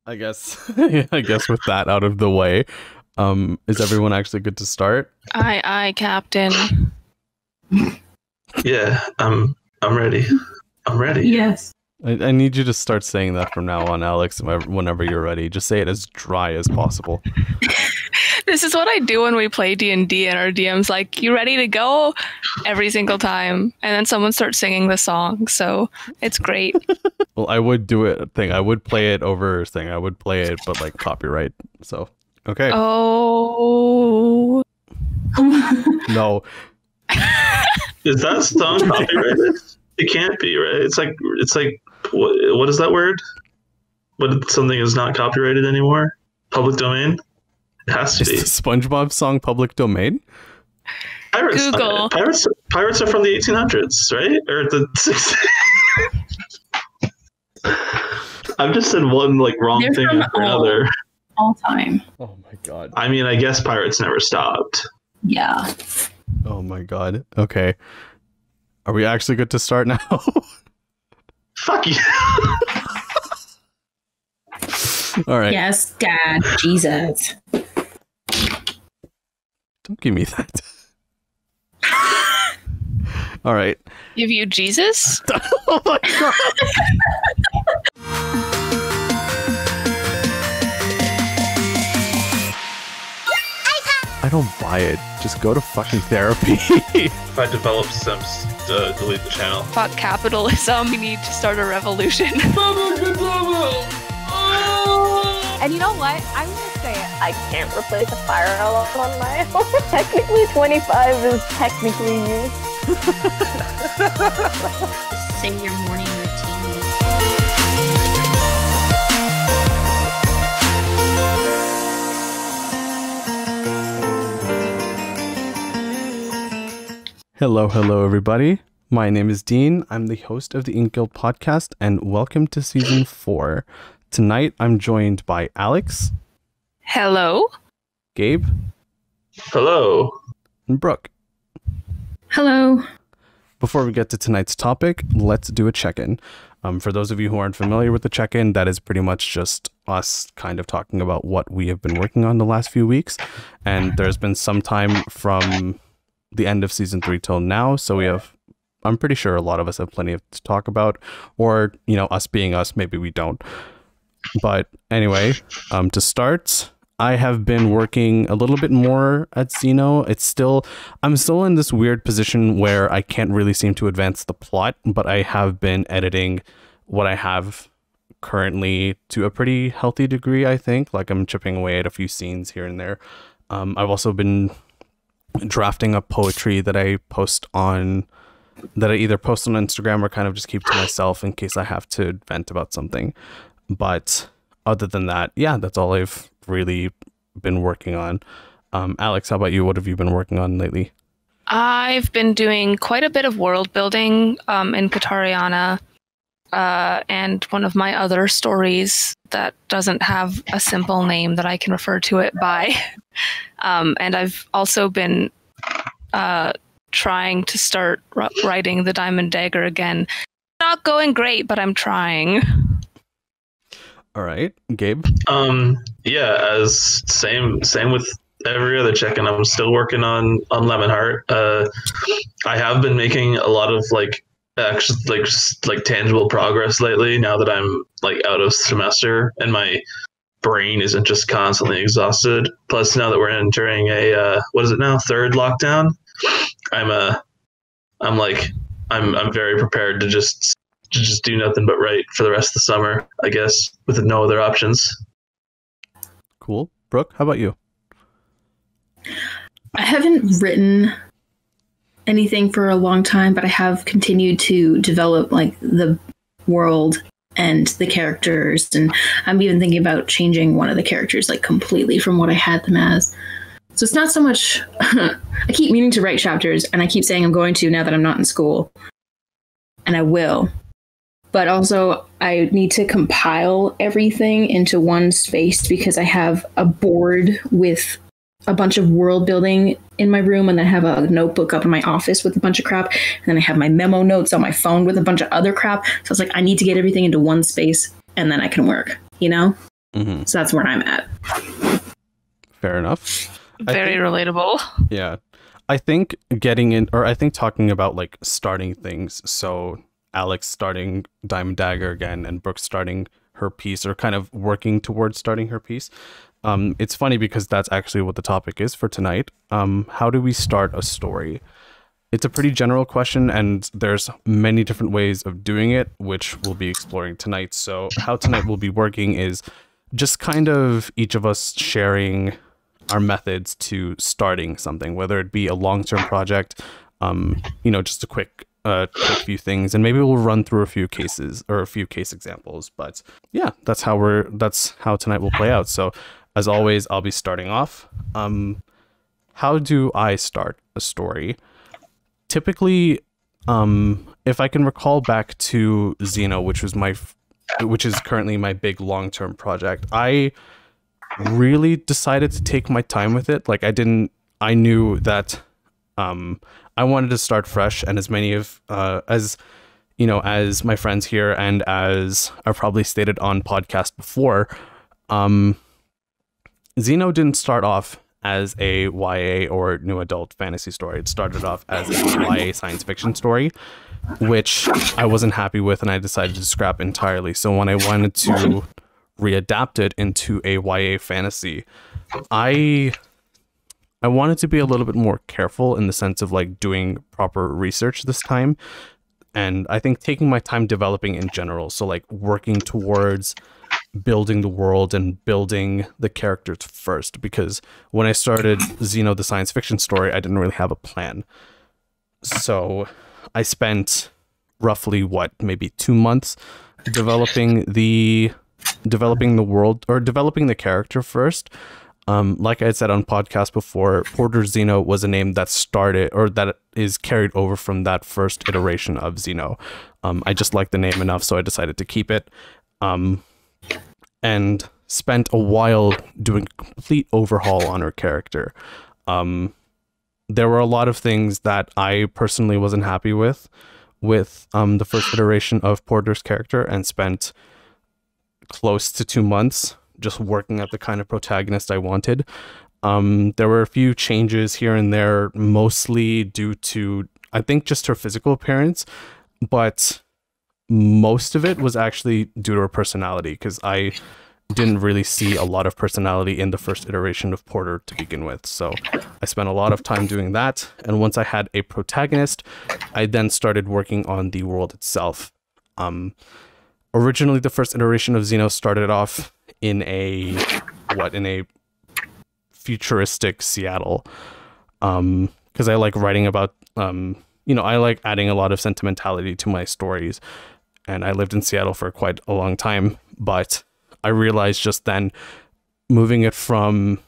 I guess I guess with that out of the way, is everyone actually good to start? Aye, Captain. Yeah, I'm ready. I'm ready. Yes. I need you to start saying that from now on, Alex, whenever you're ready. Just say it as dry as possible. This is what I do when we play D&D and our DM's like, you ready to go? Every single time. And then someone starts singing the song. So it's great. Well, I would do it thing. I would play it over thing. I would play it, but like copyright. So, okay. Oh. No. Is that song copyrighted? It can't be, right? It's like what is that word? What something is not copyrighted anymore? Public domain? It has to Is be. the SpongeBob song public domain? Pirates, Google. Pirates are from the 1800s, right? Or the 60s. I've just said one like wrong They're thing from after another. All time. Oh my god. I mean, I guess pirates never stopped. Yeah. Oh my god. Okay. Are we actually good to start now? Fuck you. All right. Yes, Dad. Jesus. Don't give me that. All right. Give you Jesus? Oh my god. I don't buy it. Just go to fucking therapy. If I develop Sims, delete the channel. Fuck capitalism. We need to start a revolution. And you know what? I'm gonna say it. I can't replace a fire alarm on my own. Technically, 25 is technically used. Say your morning routine. Hello, everybody. My name is Dean. I'm the host of the InkGuild podcast, and welcome to season 4. Tonight, I'm joined by Alex. Hello? Gabe. Hello. And Brooke. Hello. Before we get to tonight's topic, let's do a check-in. For those of you who aren't familiar with the check-in, that is pretty much just us kind of talking about what we have been working on the last few weeks. And there's been some time from the end of season 3 till now, so I'm pretty sure a lot of us have plenty to talk about, or, you know, us being us, maybe we don't. But anyway, to start, I have been working a little bit more at Xeno. I'm still in this weird position where I can't really seem to advance the plot, but I have been editing what I have currently to a pretty healthy degree, I think. Like, I'm chipping away at a few scenes here and there. I've also been drafting up poetry that I either post on Instagram or kind of just keep to myself in case I have to vent about something. But other than that, yeah, that's all I've really been working on. Alex, how about you? What have you been working on lately? I've been doing quite a bit of world building in Katariana, and one of my other stories that doesn't have a simple name that I can refer to it by. And I've also been trying to start writing the Diamond Dagger again. Not going great, but I'm trying. All right, Gabe. Yeah, as same with every other check-in. I'm still working on Lemonheart. I have been making a lot of actually tangible progress lately. Now that I'm out of semester and my brain isn't just constantly exhausted. Plus, now that we're entering a what is it now? Third lockdown. I'm very prepared to just do nothing but write for the rest of the summer, I guess, with no other options. Cool. Brooke, how about you? I haven't written anything for a long time, but I have continued to develop the world and the characters, and I'm even thinking about changing one of the characters completely from what I had them as. So it's not so much I keep meaning to write chapters, and I keep saying I'm going to now that I'm not in school, and I will. But also I need to compile everything into one space because I have a board with a bunch of world building in my room, and then I have a notebook up in my office with a bunch of crap, and then I have my memo notes on my phone with a bunch of other crap. So it's I need to get everything into one space, and then I can work, you know? Mm-hmm. So that's where I'm at. Fair enough. Very relatable. Yeah. I think talking about like starting things. So Alex starting Diamond Dagger again and Brooke starting her piece, or kind of working towards starting her piece. It's funny because that's actually what the topic is for tonight. How do we start a story? It's a pretty general question, and there's many different ways of doing it, which we'll be exploring tonight. So how tonight will be working is just kind of each of us sharing our methods to starting something, whether it be a long-term project, just a quick few things, and maybe we'll run through a few cases or a few case examples. But yeah, that's how tonight will play out. So as always, I'll be starting off. How do I start a story? Typically, if I can recall back to Xeno, which is currently my big long-term project, I really decided to take my time with it. Like I knew that I wanted to start fresh, and as many of as my friends here, and as I've probably stated on podcast before, Xeno didn't start off as a YA or new adult fantasy story. It started off as a YA science fiction story, which I wasn't happy with, and I decided to scrap entirely. So when I wanted to readapt it into a YA fantasy, I wanted to be a little bit more careful in the sense of like doing proper research this time. And I think taking my time developing in general. So like working towards building the world and building the characters first, because when I started Xeno, the science fiction story, I didn't really have a plan. So I spent roughly maybe 2 months developing the world, or developing the character first. Like I had said on podcast before, Porter Xeno was a name that started, or that is carried over from that first iteration of Xeno. I just liked the name enough, so I decided to keep it. And spent a while doing a complete overhaul on her character. There were a lot of things that I personally wasn't happy with the first iteration of Porter's character, and spent close to 2 months just working at the kind of protagonist I wanted. There were a few changes here and there, mostly due to, I think, just her physical appearance, but most of it was actually due to her personality, because I didn't really see a lot of personality in the first iteration of Porter to begin with. So I spent a lot of time doing that, and once I had a protagonist, I then started working on the world itself. Originally, the first iteration of Xeno started off in a futuristic Seattle, because I like writing about I like adding a lot of sentimentality to my stories, and I lived in Seattle for quite a long time. But I realized just then, moving it from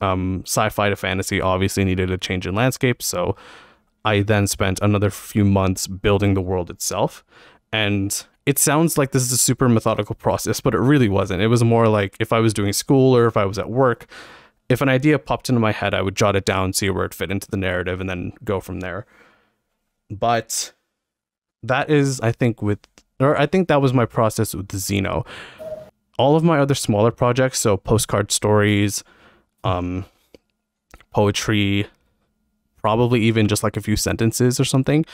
sci-fi to fantasy obviously needed a change in landscape, so I then spent another few months building the world itself. And it sounds like this is a super methodical process, but it really wasn't. It was more like if I was doing school or if I was at work, if an idea popped into my head, I would jot it down, see where it fit into the narrative, and then go from there. But that is, I think that was my process with Xeno. All of my other smaller projects, so postcard stories, poetry, probably even just like a few sentences or something,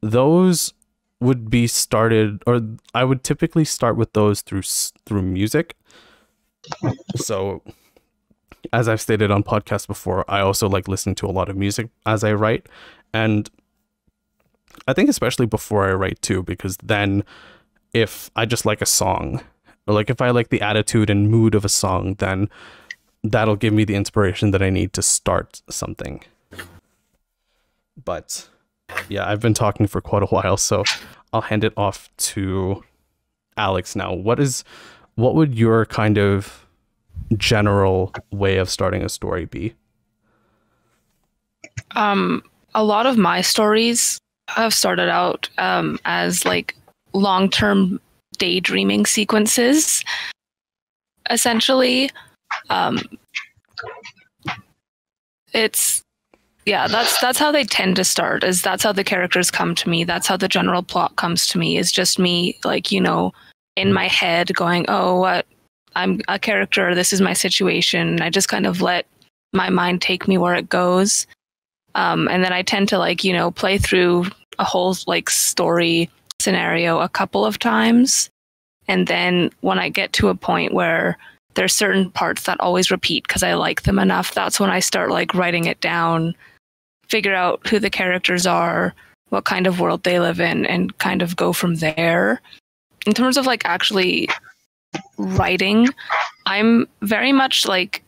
those would be started, or I would typically start with those through music. So as I've stated on podcasts before, I also like listening to a lot of music as I write, and I think especially before I write too, because then if I just like a song, or like if I like the attitude and mood of a song, then that'll give me the inspiration that I need to start something. But yeah, I've been talking for quite a while, so I'll hand it off to Alex now. What would your kind of general way of starting a story be? A lot of my stories have started out as like long-term daydreaming sequences, essentially. That's how they tend to start. That's how the characters come to me. That's how the general plot comes to me. Is just me, like, in my head going, oh, I'm a character, this is my situation. I just kind of let my mind take me where it goes. And then I tend to like, play through a whole like story scenario a couple of times. And then when I get to a point where there's certain parts that always repeat because I like them enough, that's when I start like writing it down, figure out who the characters are, what kind of world they live in, and kind of go from there. In terms of like actually writing, I'm very much like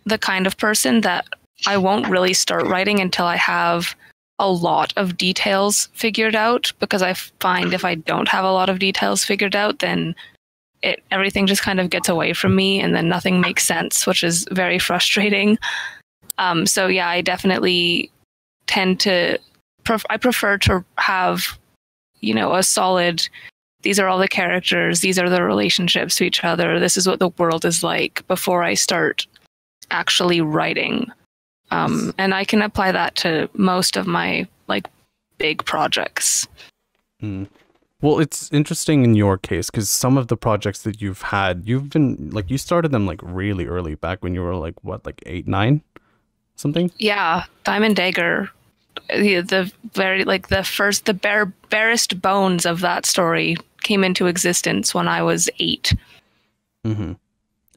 the kind of person that I won't really start writing until I have a lot of details figured out, because I find if I don't have a lot of details figured out, then everything just kind of gets away from me and then nothing makes sense, which is very frustrating. So yeah, I definitely tend to I prefer to have, a solid, these are all the characters, these are the relationships to each other, this is what the world is like, before I start actually writing. And I can apply that to most of my like big projects. Well, it's interesting in your case because some of the projects that you've had, you've been like, you started them like really early, back when you were like, what, like 8, 9, something? Yeah, Diamond Dagger. The very like the barest bones of that story came into existence when I was 8. Mm-hmm.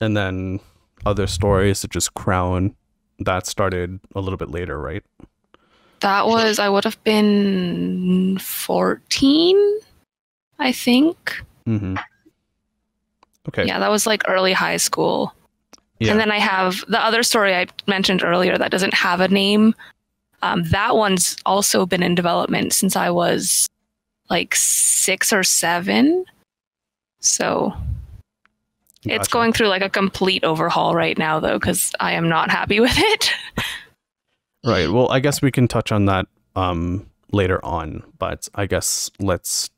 And then other stories such as Crown, that started a little bit later, right? That was, I would have been 14, I think. Mm-hmm. Okay. Yeah, that was like early high school. Yeah. And then I have the other story I mentioned earlier that doesn't have a name. That one's also been in development since I was like 6 or 7. So it's going through like a complete overhaul right now, though, because I am not happy with it. Right. Well, I guess we can touch on that later on, but I guess let's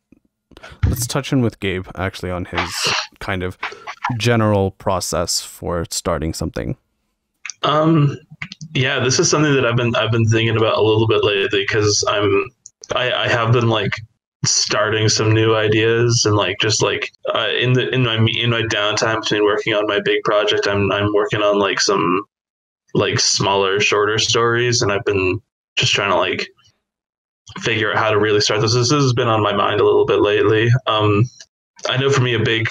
touch in with Gabe actually on his kind of general process for starting something. Yeah, this is something that I've been thinking about a little bit lately, because I have been like starting some new ideas, and like just like in my downtime between working on my big project, I'm working on like some like smaller, shorter stories, and I've been just trying to like figure out how to really start this. This has been on my mind a little bit lately. I know for me, a big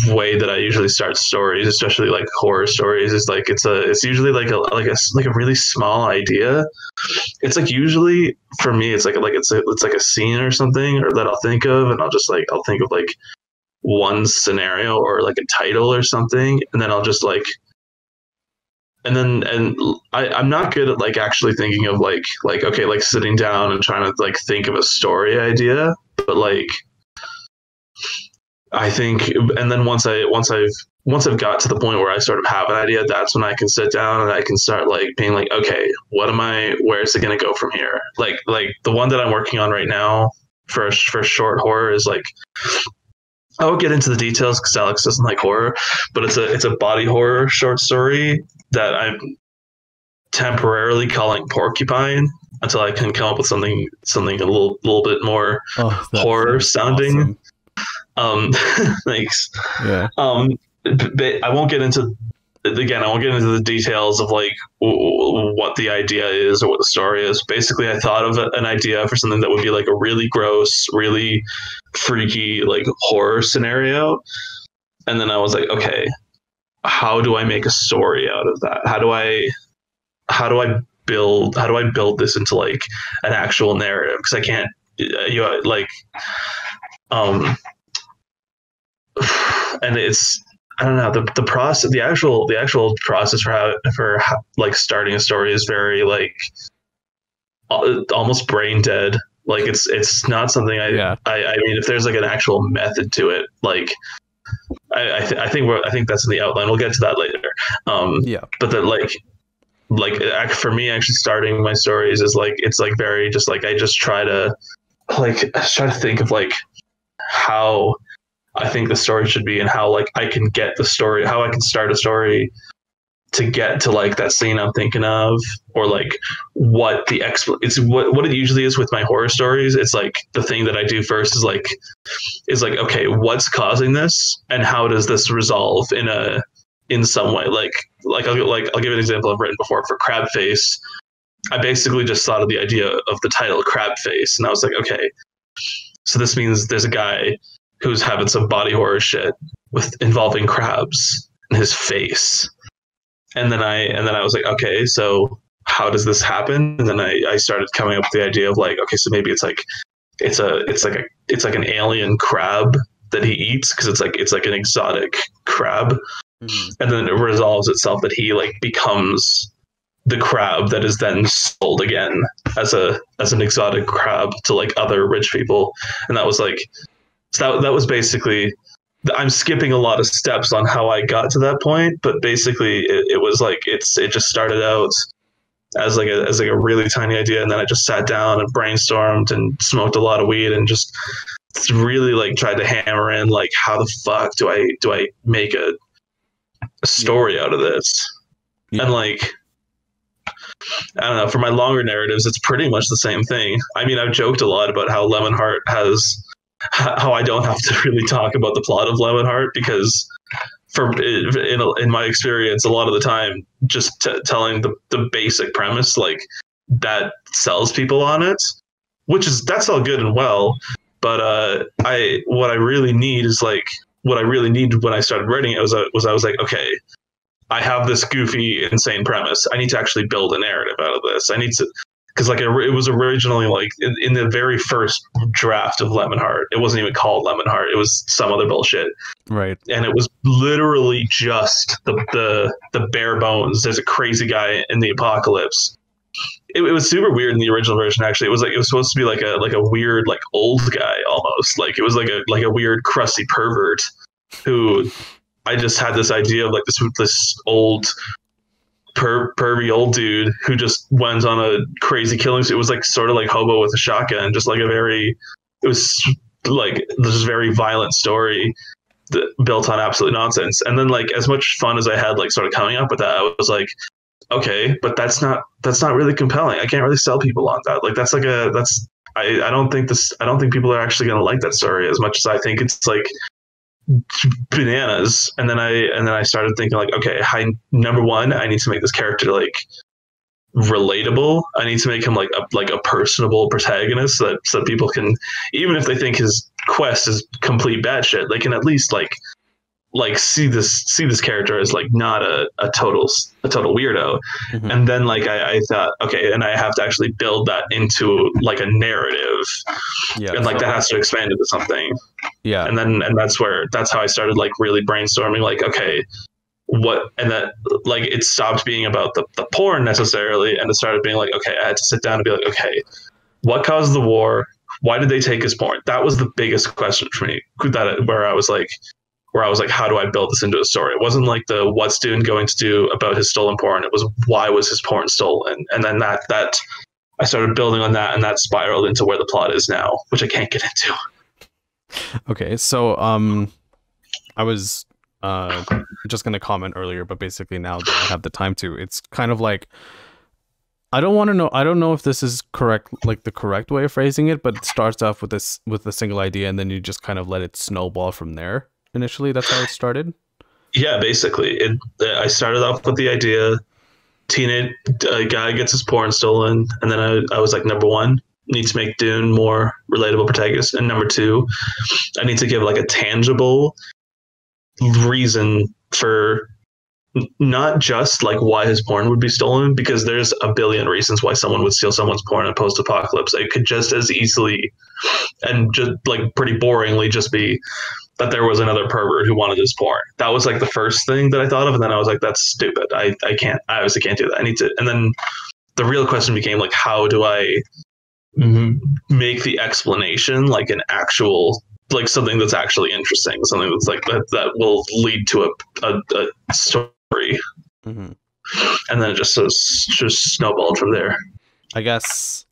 way that I usually start stories, especially like horror stories, is like it's usually like a really small idea. It's like usually for me, it's like a scene or something, or that I'll think of, and I'll think of like one scenario or like a title or something, and then I'll just like, and I'm not good at like actually thinking of like okay, like sitting down and trying to like think of a story idea, but like I think, and then once I've got to the point where I sort of have an idea, that's when I can sit down and I can start like being like, okay, where's it going to go from here? Like the one that I'm working on right now for short horror is like, I won't get into the details because Alex doesn't like horror, but it's a body horror short story that I'm temporarily calling Porcupine until I can come up with something a little bit more horror sounding. Awesome. Thanks. Yeah. But I won't get into the details of like what the idea is or what the story is. Basically, I thought of an idea for something that would be like a really gross, really freaky, like horror scenario. And then I was like, okay, how do I make a story out of that? How do I build this into like an actual narrative? Because I can't, and it's, I don't know, the process, the actual process for like starting a story is very like almost brain dead. Like it's not something I mean, if there's like an actual method to it, like I think that's in the outline. We'll get to that later. But that like for me, actually starting my stories is like, it's like very just like, I try to think of like how I think the story should be and how like I can get the story, how I can start a story to get to like that scene I'm thinking of, or like what the it's what it usually is with my horror stories. It's like the thing that I do first is like okay, what's causing this and how does this resolve in some way? Like I'll give an example I've written before for Crab Face. I basically just thought of the idea of the title Crab Face, and I was like, okay, so this means there's a guy who's having some body horror shit involving crabs in his face. And then I was like, okay, so how does this happen? And then I started coming up with the idea of like, okay, so maybe it's like an alien crab that he eats, because it's like an exotic crab. Mm-hmm. And then it resolves itself that he like becomes the crab that is then sold again as an exotic crab to like other rich people. And that was like, so that was basically, I'm skipping a lot of steps on how I got to that point, but basically it was like, it just started out as like a really tiny idea. And then I just sat down and brainstormed and smoked a lot of weed and just really like tried to hammer in like, how the fuck do I make a story out of this? Yeah. And like, I don't know, for my longer narratives, it's pretty much the same thing. I mean, I've joked a lot about how Lemonheart how I don't have to really talk about the plot of Lemonheart, because in my experience, a lot of the time, just telling the basic premise, like, that sells people on it, that's all good and well. But what I really need is like, what I really needed when I started writing it was I was like, okay, I have this goofy, insane premise. I need to actually build a narrative out of this. I need to, because like it was originally like in the very first draft of Lemonheart, it wasn't even called Lemonheart. It was some other bullshit. Right. And it was literally just the bare bones. There's a crazy guy in the apocalypse. It was super weird in the original version. Actually, it was supposed to be like a weird, like, old guy almost. Like, it was like a weird crusty pervert who, I just had this idea of like this old pervy old dude who just went on a crazy killing. It was like sort of like Hobo with a Shotgun, just like it was like this very violent story that built on absolute nonsense. And then like, as much fun as I had like sort of coming up with that, I was like, okay, but that's not really compelling. I can't really sell people on that. Like, I don't think people are actually going to like that story as much as I think it's like bananas. And then I started thinking like, okay, number one, I need to make this character like relatable. I need to make him like a personable protagonist so people can, even if they think his quest is complete batshit, they can at least like see this character as like not a total weirdo. Mm-hmm. And then like I thought, okay, and I have to actually build that into like a narrative. Yeah. And like that has to expand into something. Yeah. And that's how I started like really brainstorming, like, okay, and that like it stopped being about the porn necessarily, and it started being like, okay, I had to sit down and be like, okay, what caused the war? Why did they take his porn? That was the biggest question for me, where I was like, how do I build this into a story? It wasn't like the what's Dune going to do about his stolen porn. It was, why was his porn stolen? And then that I started building on that, and that spiraled into where the plot is now, which I can't get into. Okay, so I was just going to comment earlier, but basically now that I have the time to, it's kind of like, I don't know if this is correct, like the correct way of phrasing it, but it starts off with a single idea, and then you just kind of let it snowball from there. Initially, that's how it started? Yeah, basically. I started off with the idea, teenage guy gets his porn stolen, and then I was like, number one, need to make Dune more relatable protagonist, and number two, I need to give like a tangible reason for not just like why his porn would be stolen, because there's a billion reasons why someone would steal someone's porn in a post-apocalypse. It could just as easily and just like pretty boringly just be that there was another pervert who wanted his porn. That was like the first thing that I thought of, and then I was like, that's stupid. I obviously can't do that. I need to. And then the real question became like, how do I make the explanation like an actual, like something that's actually interesting, something that's like that will lead to a story. Mm-hmm. And then it just snowballed from there. I guess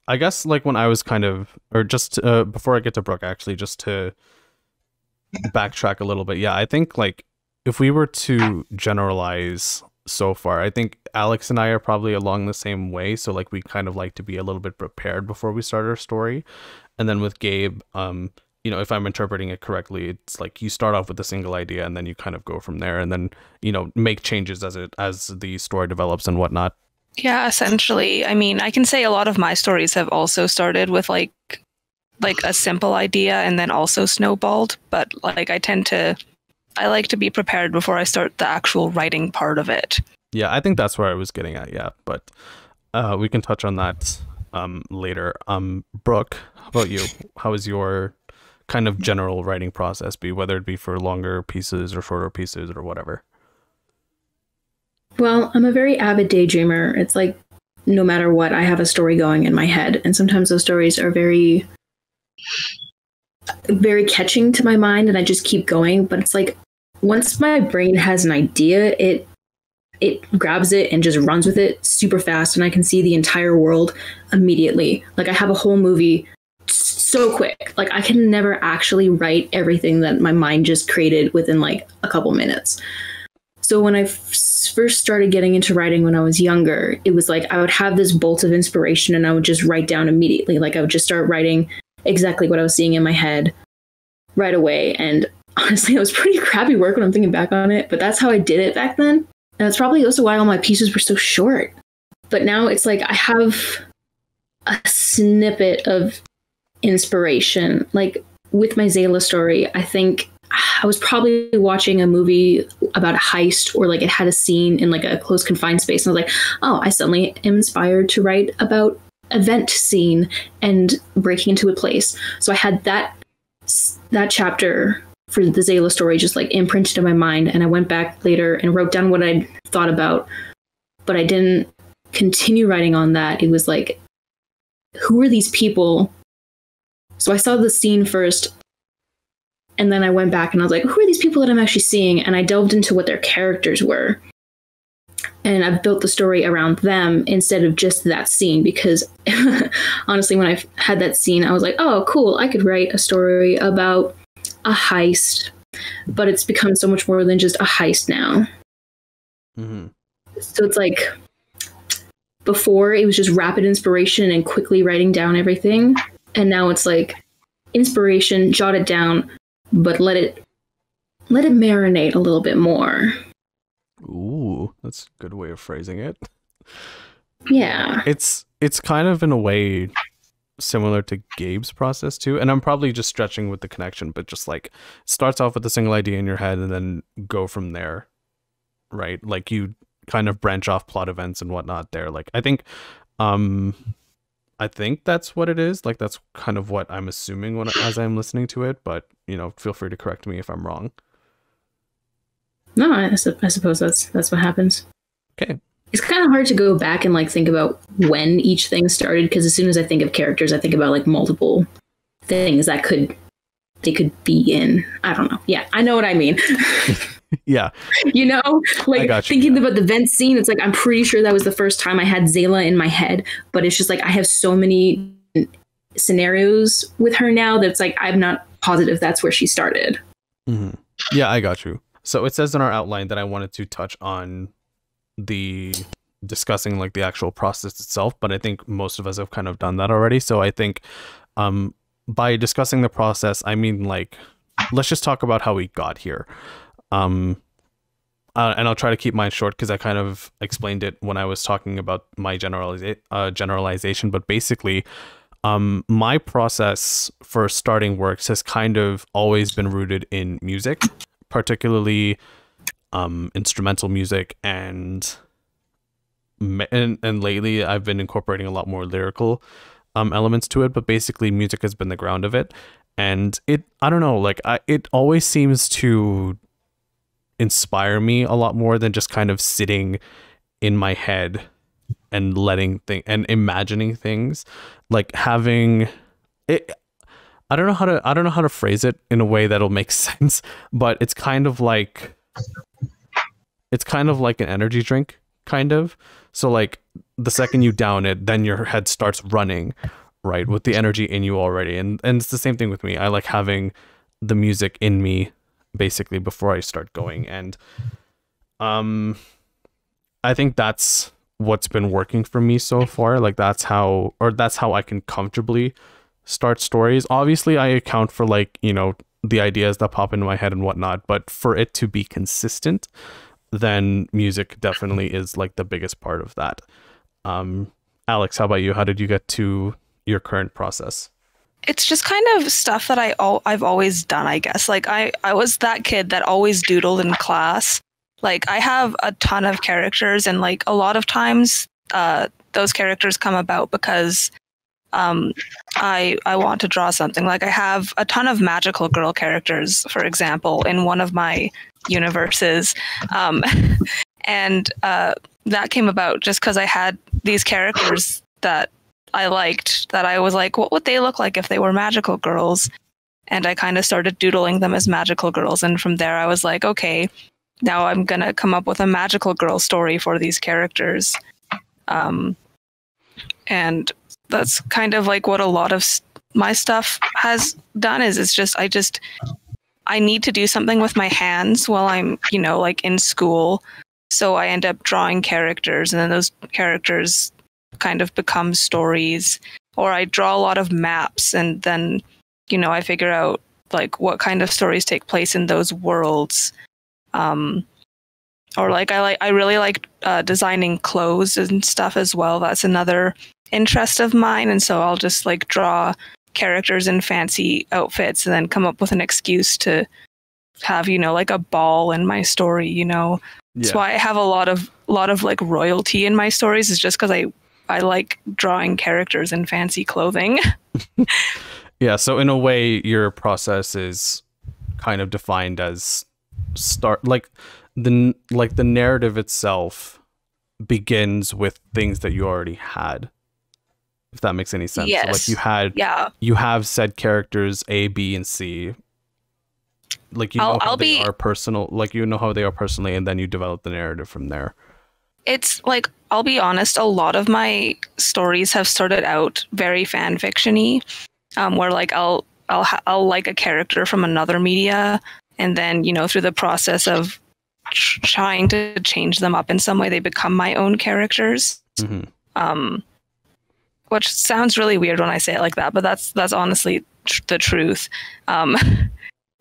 like when I was kind of, or just before I get to Brooke, actually, just to backtrack a little bit. Yeah, I think like if we were to generalize so far. I think Alex and I are probably along the same way. So like we kind of like to be a little bit prepared before we start our story. And then with Gabe, you know, if I'm interpreting it correctly, it's like you start off with a single idea and then you kind of go from there and then, you know, make changes as the story develops and whatnot. Yeah, essentially. I mean, I can say a lot of my stories have also started with like a simple idea and then also snowballed, but like I like to be prepared before I start the actual writing part of it. Yeah, I think that's where I was getting at, yeah, but we can touch on that later. Brooke, how about you? How is your kind of general writing process be, whether it be for longer pieces or shorter pieces or whatever? Well, I'm a very avid daydreamer. It's like no matter what, I have a story going in my head, and sometimes those stories are very very catching to my mind and I just keep going. But it's like once my brain has an idea, it grabs it and just runs with it super fast, and I can see the entire world immediately. Like I have a whole movie so quick. Like I can never actually write everything that my mind just created within like a couple minutes. So when I first started getting into writing when I was younger, it was like I would have this bolt of inspiration and I would just write down immediately. Like I would just start writing exactly what I was seeing in my head right away. And honestly, it was pretty crappy work when I'm thinking back on it, but that's how I did it back then. And that's probably also why all my pieces were so short. But now it's like I have a snippet of inspiration. Like with my Zayla story, I think I was probably watching a movie about a heist, or like it had a scene in like a close confined space. And I was like, oh, I suddenly am inspired to write about event scene and breaking into a place. So I had that chapter for the Zayla story just like imprinted in my mind. And I went back later and wrote down what I'd thought about, but I didn't continue writing on that. It was like, who are these people? So I saw the scene first, and then I went back and I was like, who are these people that I'm actually seeing? And I delved into what their characters were. And I've built the story around them instead of just that scene, because honestly, when I had that scene, I was like, oh, cool, I could write a story about a heist. But it's become so much more than just a heist now. Mm-hmm. So it's like, before it was just rapid inspiration and quickly writing down everything. And now it's like inspiration, jot it down, but let it marinate a little bit more. Ooh, that's a good way of phrasing it. Yeah. It's kind of in a way similar to Gabe's process too. And I'm probably just stretching with the connection, but just like starts off with a single idea in your head and then go from there. Right? Like you kind of branch off plot events and whatnot there. Like I think that's what it is. Like that's kind of what I'm assuming as I'm listening to it, but you know, feel free to correct me if I'm wrong. No, I suppose that's what happens. Okay. It's kind of hard to go back and like think about when each thing started, because as soon as I think of characters, I think about like multiple things that they could be in. I don't know. Yeah, I know what I mean. Yeah. You know, like thinking about the vent scene, it's like I'm pretty sure that was the first time I had Zayla in my head, but it's just like I have so many scenarios with her now that it's like I'm not positive that's where she started. Mm-hmm. Yeah, I got you. So it says in our outline that I wanted to touch on the discussing like the actual process itself, but I think most of us have kind of done that already. So I think by discussing the process, I mean like let's just talk about how we got here. And I'll try to keep mine short because I kind of explained it when I was talking about my generalization. But basically, my process for starting works has kind of always been rooted in music, particularly instrumental music, and lately I've been incorporating a lot more lyrical elements to it. But basically, music has been the ground of it, and I don't know, like it always seems to inspire me a lot more than just kind of sitting in my head and and imagining things. Like having it, I don't know how to phrase it in a way that'll make sense, but it's kind of like an energy drink, kind of. So like the second you down it, then your head starts running, right, with the energy in you already. And it's the same thing with me. I like having the music in me basically before I start going. And I think that's what's been working for me so far. Like that's how I can comfortably start stories. Obviously I account for like, you know, the ideas that pop into my head and whatnot, but for it to be consistent, then music definitely is like the biggest part of that. Alex, how about you? How did you get to your current process? It's just kind of stuff that I've always done, I guess. Like I was that kid that always doodled in class. Like I have a ton of characters, and like a lot of times those characters come about because I want to draw something. Like I have a ton of magical girl characters, for example, in one of my universes. And that came about just because I had these characters that I liked, that I was like, what would they look like if they were magical girls? And I kind of started doodling them as magical girls. And from there I was like, okay, now I'm going to come up with a magical girl story for these characters. And that's kind of like what a lot of my stuff has done is it's just, I need to do something with my hands while I'm, you know, like in school. So I end up drawing characters, and then those characters kind of become stories. Or I draw a lot of maps, and then, you know, I figure out like what kind of stories take place in those worlds. Or like I really like designing clothes and stuff as well. That's another interest of mine. And so I'll just like draw characters in fancy outfits and then come up with an excuse to have, you know, like a ball in my story, you know. Yeah. That's why I have a lot of like royalty in my stories, is just because I like drawing characters in fancy clothing. Yeah, so in a way your process is kind of defined as the narrative itself begins with things that you already had, if that makes any sense. Yes. So like you have said characters A, B, and C. Like you know how they are personal, like you know how they are personally, and then you develop the narrative from there. It's like, I'll be honest, a lot of my stories have started out very fan fiction-y, where like I'll like a character from another media, and then, you know, through the process of trying to change them up in some way, they become my own characters. Mm-hmm. Which sounds really weird when I say it like that, but that's honestly the truth.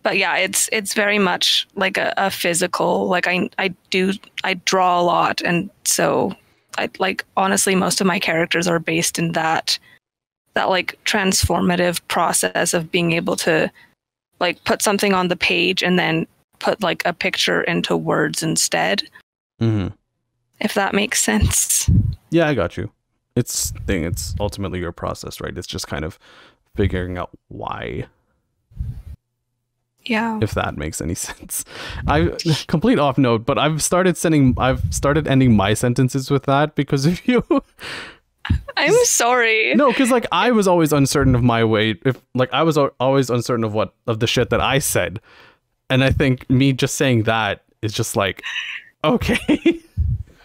But yeah, it's very much like a physical, like I draw a lot. And so I like, honestly, most of my characters are based in that like transformative process of being able to like put something on the page and then put like a picture into words instead. Mm-hmm. If that makes sense. Yeah, I got you. It's ultimately your process, right? It's just kind of figuring out why. Yeah. If that makes any sense. I complete off note, but I've started ending my sentences with that because of you. I'm sorry. No, because like I was always uncertain of my way. I was always uncertain of the shit that I said. And I think me just saying that is just like, okay.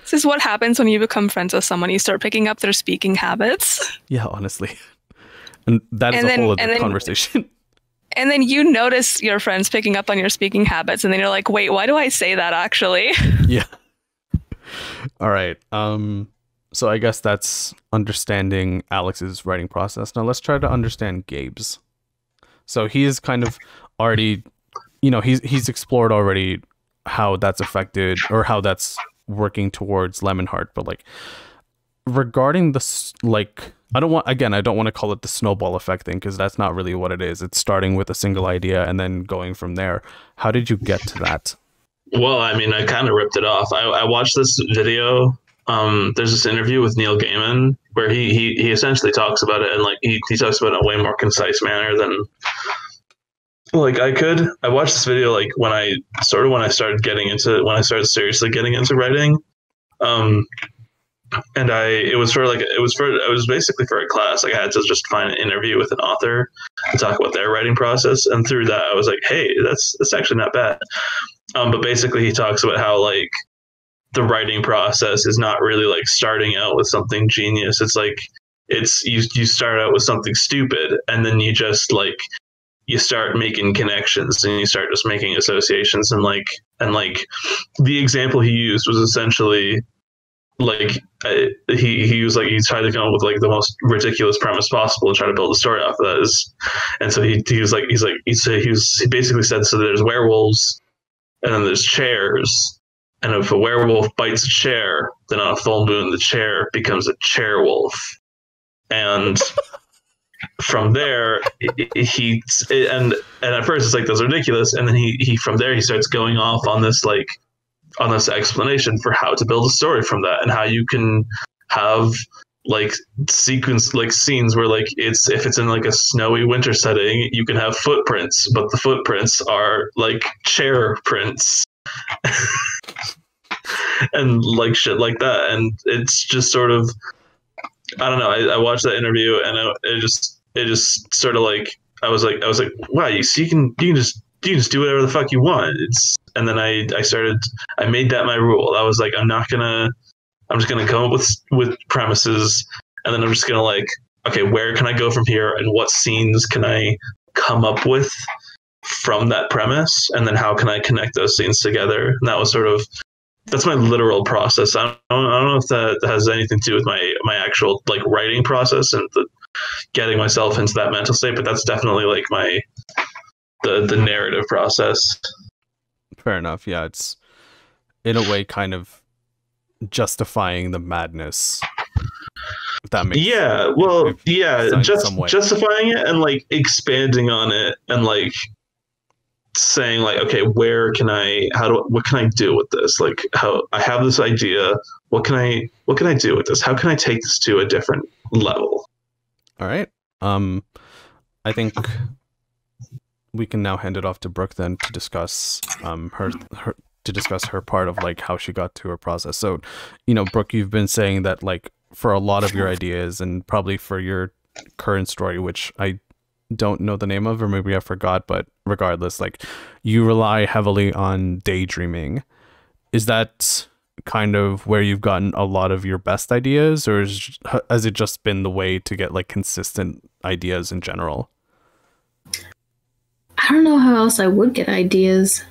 This is what happens when you become friends with someone. You start picking up their speaking habits. Yeah, honestly. And that is a whole other conversation. And then you notice your friends picking up on your speaking habits, and then you're like, wait, why do I say that actually? Yeah. All right. So I guess that's understanding Alex's writing process. Now let's try to understand Gabe's. So he is kind of already, you know, he's explored already how that's affected or how that's working towards Lemonheart, but like regarding this, like I don't want to call it the snowball effect thing, because that's not really what it is. It's starting with a single idea and then going from there. How did you get to that? Well, I mean, I kind of ripped it off. I watched this video. There's this interview with Neil Gaiman where he essentially talks about it, and like he talks about it in a way more concise manner than like I could. I watched this video like when I started seriously getting into writing. And it was basically for a class. Like I had to just find an interview with an author and talk about their writing process. And through that, I was like, hey, that's actually not bad. But basically he talks about how like the writing process is not really like starting out with something genius. It's like, you start out with something stupid, and then you just like, you start making connections and you start just making associations. And the example he used was essentially like he was like, he tried to come up with like the most ridiculous premise possible and try to build a story off of that. And so he basically said, so there's werewolves and then there's chairs, and if a werewolf bites a chair, then on a full moon the chair becomes a chair wolf. And from there, and at first it's like, that's ridiculous, and then he from there he starts going off on this explanation for how to build a story from that, and how you can have like scenes where like if it's in like a snowy winter setting, you can have footprints, but the footprints are like chair prints. And like shit like that. And it's just sort of, I don't know, I watched that interview, and it just sort of like, I was like, wow, you can just do whatever the fuck you want. And then I made that my rule. I was like, I'm just gonna come up with premises, and then I'm just gonna like, okay, where can I go from here, and what scenes can I come up with from that premise, and then how can I connect those scenes together? And that was that's my literal process. I don't know if that has anything to do with my actual like writing process and getting myself into that mental state, but that's definitely like the narrative process. Fair enough. Yeah, it's in a way kind of justifying the madness. If that makes justifying it and like expanding on it and like saying like, okay, what can I do with this? Like, how I have this idea, what can I do with this? How can I take this to a different level? All right. I think we can now hand it off to Brooke then to discuss her part of like how she got to her process. So, Brooke, you've been saying that like for a lot of your ideas, and probably for your current story, which I don't know the name of, or maybe I forgot, but regardless, like you rely heavily on daydreaming. Is that kind of where you've gotten a lot of your best ideas, or has it just been the way to get like consistent ideas in general? I don't know how else I would get ideas,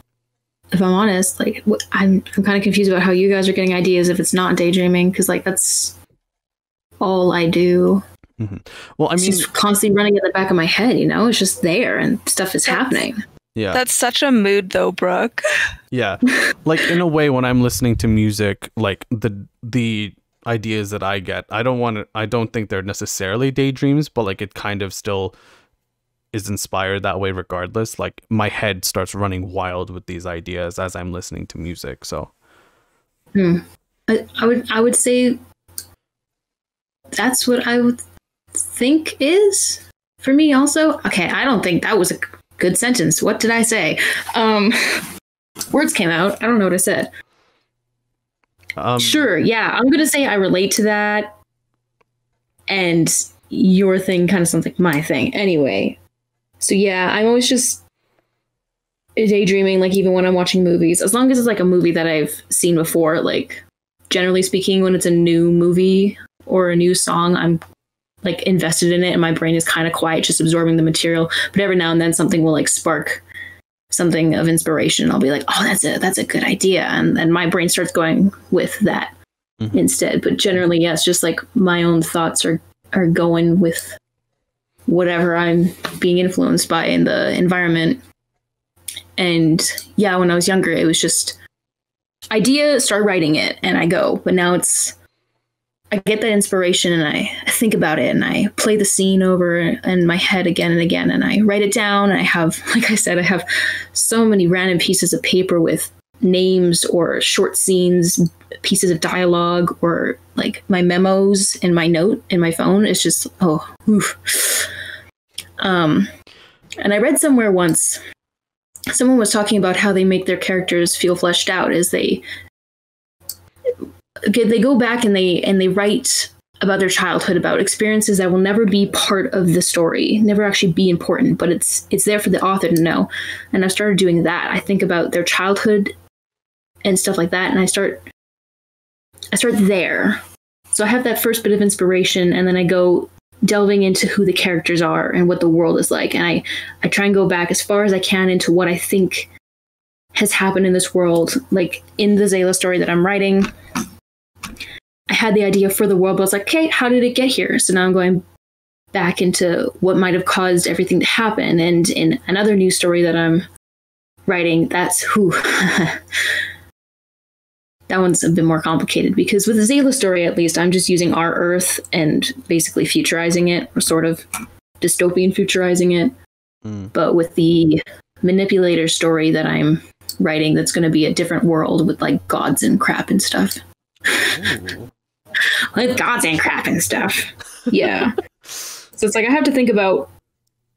if I'm honest. Like, I'm kind of confused about how you guys are getting ideas if it's not daydreaming, because like that's all I do. Mm-hmm. Well, I mean, it's just constantly running in the back of my head, it's just there and stuff is happening. Yeah. That's such a mood though, Brooke. Yeah. Like in a way, when I'm listening to music, like the ideas that I get, I don't think they're necessarily daydreams, but like it kind of still is inspired that way regardless. Like my head starts running wild with these ideas as I'm listening to music. So I would say that's what I would think is for me also. Okay, I don't think that was a good sentence. What did I say? Words came out. I don't know what I said. Sure, yeah, I'm gonna say I relate to that, and your thing kind of sounds like my thing. Anyway, so yeah, I'm always just daydreaming, like even when I'm watching movies, as long as it's like a movie that I've seen before. Like generally speaking, when it's a new movie or a new song, I'm like invested in it and my brain is kind of quiet, just absorbing the material. But every now and then something will like spark something of inspiration. I'll be like, oh, that's a good idea. And then my brain starts going with that instead. But generally, yeah, it's just like my own thoughts are going with whatever I'm being influenced by in the environment. And yeah, when I was younger, it was just idea, start writing it, and I go. But now I get that inspiration and I think about it and I play the scene over in my head again and again, and I write it down. And I have, like I said, I have so many random pieces of paper with names or short scenes, pieces of dialogue, or like my memos in my note in my phone. It's just, oof. And I read somewhere once, someone was talking about how they make their characters feel fleshed out as they go back and they write about their childhood, about experiences that will never be part of the story, never actually be important, but it's there for the author to know. And I started doing that. I think about their childhood and stuff like that, and I start there. So I have that first bit of inspiration, and then I go delving into who the characters are and what the world is like, and I try and go back as far as I can into what I think has happened in this world. Like in the Zayla story that I'm writing, I had the idea for the world, but I was like, okay, how did it get here? So now I'm going back into what might have caused everything to happen. And in another news story that I'm writing, that's that one's a bit more complicated, because with the Zayla story, at least, I'm just using our Earth and basically futurizing it, or sort of dystopian futurizing it. But with the manipulator story that I'm writing, that's going to be a different world with like gods and crap and stuff. With gods and crap and stuff. Yeah. So it's like I have to think about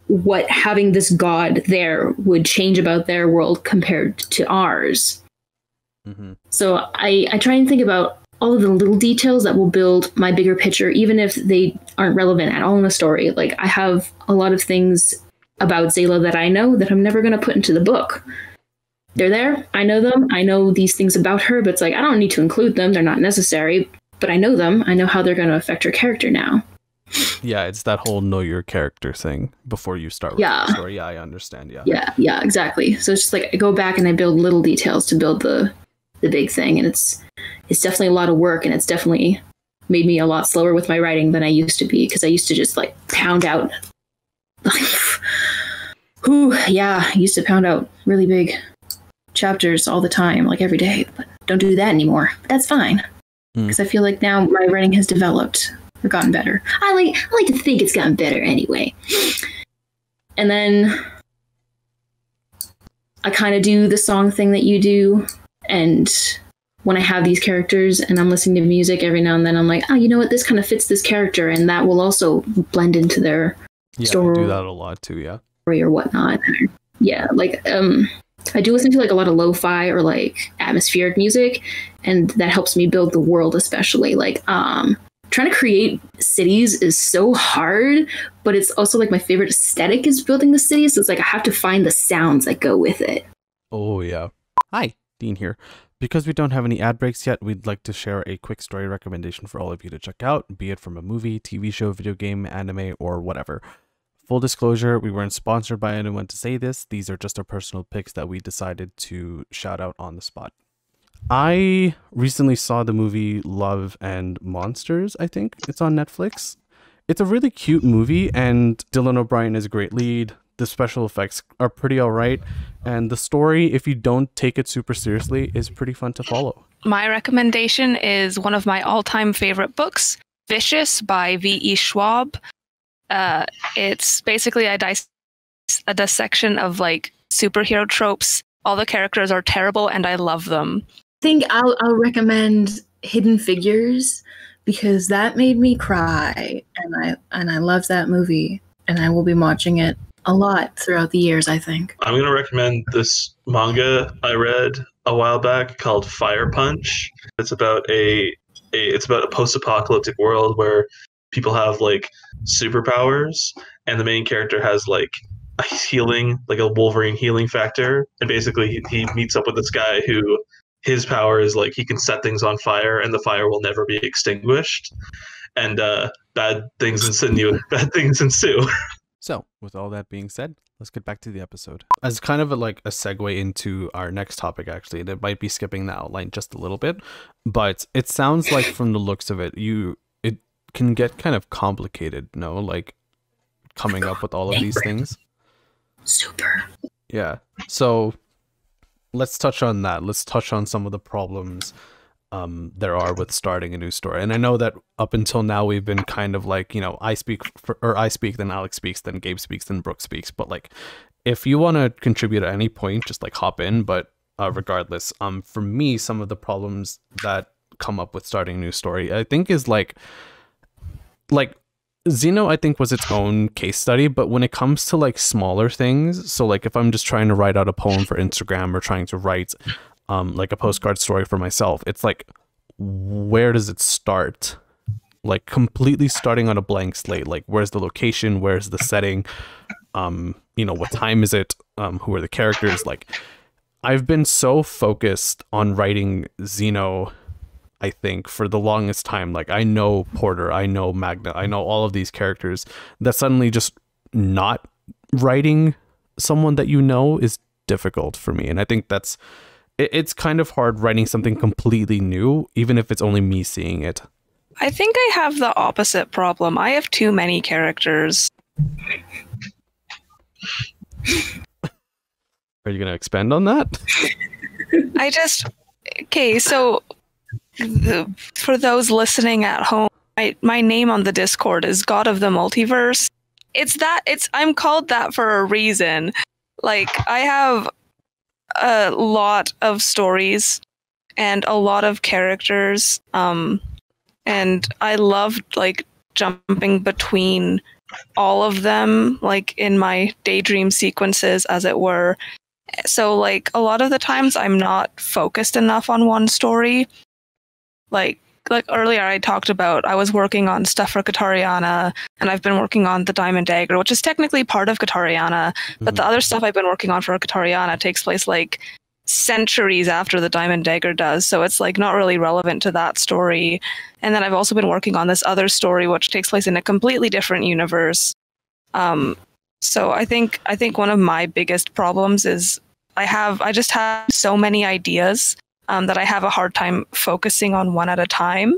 what having this god there would change about their world compared to ours. So I try and think about all of the little details that will build my bigger picture, even if they aren't relevant at all in the story. Like, I have a lot of things about Zayla that I know that I'm never going to put into the book. They're there. I know them. I know these things about her, but it's like, I don't need to include them. They're not necessary, but I know them. I know how they're going to affect her character now. Yeah, it's that whole know your character thing before you start writing the story. Yeah, I understand. Yeah, exactly. So it's just like I go back and I build little details to build the big thing, and it's definitely a lot of work, and it's definitely made me a lot slower with my writing than I used to be, because I used to just like pound out I used to pound out really big chapters all the time, like every day, but don't do that anymore. But that's fine, because I feel like now my writing has developed or gotten better. I like to think it's gotten better anyway. And then I kind of do the song thing that you do, and when I have these characters and I'm listening to music every now and then, I'm like, oh, you know what, this kind of fits this character, and that will also blend into their story. I do that a lot too, yeah. Or whatnot. Yeah, like I do listen to like a lot of lo-fi or like atmospheric music, and that helps me build the world, especially. Like trying to create cities is so hard, but it's also like my favorite aesthetic is building the cities. So it's like I have to find the sounds that go with it. Oh yeah. Hi, Dean here. Because we don't have any ad breaks yet, we'd like to share a quick story recommendation for all of you to check out, be it from a movie, TV show, video game, anime, or whatever. Full disclosure, we weren't sponsored by anyone to say this. These are just our personal picks that we decided to shout out on the spot. I recently saw the movie Love and Monsters, I think. It's on Netflix. It's a really cute movie, and Dylan O'Brien is a great lead. The special effects are pretty alright, and the story, if you don't take it super seriously, is pretty fun to follow. My recommendation is one of my all-time favorite books, Vicious by V.E. Schwab. It's basically a dissection of like superhero tropes. All the characters are terrible, and I love them. I think I'll recommend Hidden Figures, because that made me cry, and I love that movie, and I will be watching it a lot throughout the years, I think. I'm going to recommend this manga I read a while back called Fire Punch. It's about a post-apocalyptic world where people have like superpowers, and the main character has like a healing, like a Wolverine healing factor. And basically he meets up with this guy who his power is like he can set things on fire and the fire will never be extinguished. And bad things ensue. So, with all that being said, let's get back to the episode. As kind of a segue into our next topic, actually, that might be skipping the outline just a little bit, but it sounds like from the looks of it, it can get kind of complicated, no? Like coming up with all of these things. Super. Yeah. So let's touch on that. Let's touch on some of the problems there are with starting a new story. And I know that up until now we've been kind of like, you know, I speak, then Alex speaks, then Gabe speaks, then Brooke speaks. But like, if you want to contribute at any point, just like hop in. But regardless, for me, some of the problems that come up with starting a new story, I think is like Xeno, I think, was its own case study. But when it comes to like smaller things, so like if I'm just trying to write out a poem for Instagram or trying to write like a postcard story for myself, it's like, where does it start? Like completely starting on a blank slate. Like, where's the location? Where's the setting? You know, what time is it? Who are the characters? Like, I've been so focused on writing Xeno, I think, for the longest time. Like, I know Porter, I know Magna, I know all of these characters, that suddenly just not writing someone that you know is difficult for me. And I think it's kind of hard writing something completely new, even if it's only me seeing it. I think I have the opposite problem. I have too many characters. Are you going to expand on that? Okay, so for those listening at home, my name on the Discord is God of the Multiverse. I'm called that for a reason. Like, I have a lot of stories and a lot of characters, and I love like jumping between all of them, like in my daydream sequences, as it were. So like a lot of the times I'm not focused enough on one story. Like earlier I talked about, I was working on stuff for Katariana, and I've been working on the Diamond Dagger, which is technically part of Katariana, but the other stuff I've been working on for Katariana takes place like centuries after the Diamond Dagger does, so it's like not really relevant to that story. And then I've also been working on this other story which takes place in a completely different universe. So I think one of my biggest problems is I just have so many ideas that I have a hard time focusing on one at a time.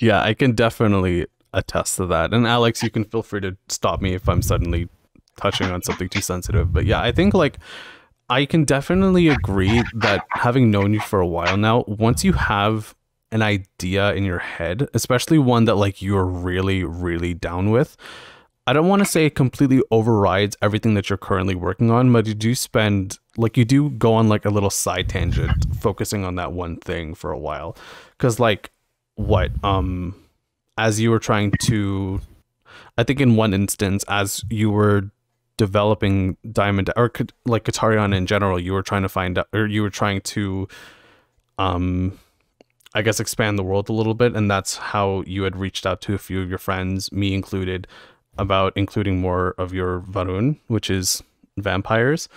Yeah, I can definitely attest to that. And Alex, you can feel free to stop me if I'm suddenly touching on something too sensitive. But yeah, I think like I can definitely agree that having known you for a while now, once you have an idea in your head, especially one that like you're really, really down with, I don't want to say it completely overrides everything that you're currently working on, but you do go on like a little side tangent focusing on that one thing for a while. Because like as you were trying to, I think in one instance, as you were developing Diamond or like Katariana in general, you were trying to find out, or you were trying to I guess expand the world a little bit, and that's how you had reached out to a few of your friends, me included, about including more of your Varun, which is vampires.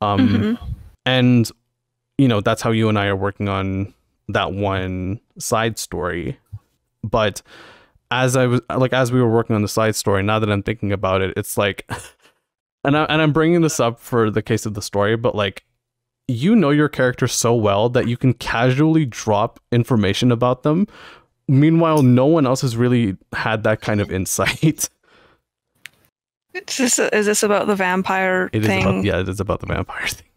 And you know, that's how you and I are working on that one side story. But as we were working on the side story, now that I'm thinking about it, it's like and I'm bringing this up for the case of the story, but like, you know your character so well that you can casually drop information about them. Meanwhile, no one else has really had that kind of insight. Is this about the vampire thing? It is about the vampire thing.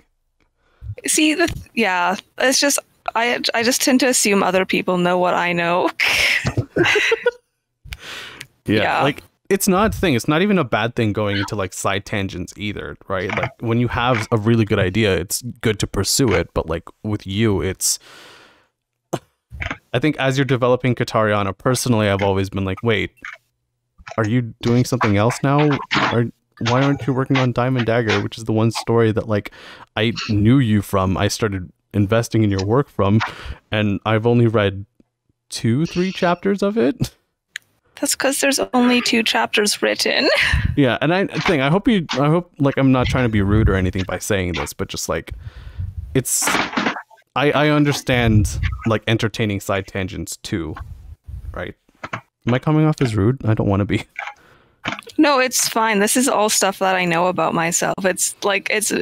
See, it's just I just tend to assume other people know what I know. Yeah, like it's not even a bad thing going into like side tangents either, right? Like when you have a really good idea, it's good to pursue it. But like with you, I think as you're developing Katariana, personally, I've always been like, wait, are you doing something else now? Why aren't you working on Diamond Dagger, which is the one story that like I knew you from, I started investing in your work from, and I've only read 2-3 chapters of it. That's because there's only 2 chapters written. Yeah, and I hope like I'm not trying to be rude or anything by saying this, but just like I understand like entertaining side tangents too, right? Am I coming off as rude? I don't want to be. No, it's fine. This is all stuff that I know about myself. It's like it's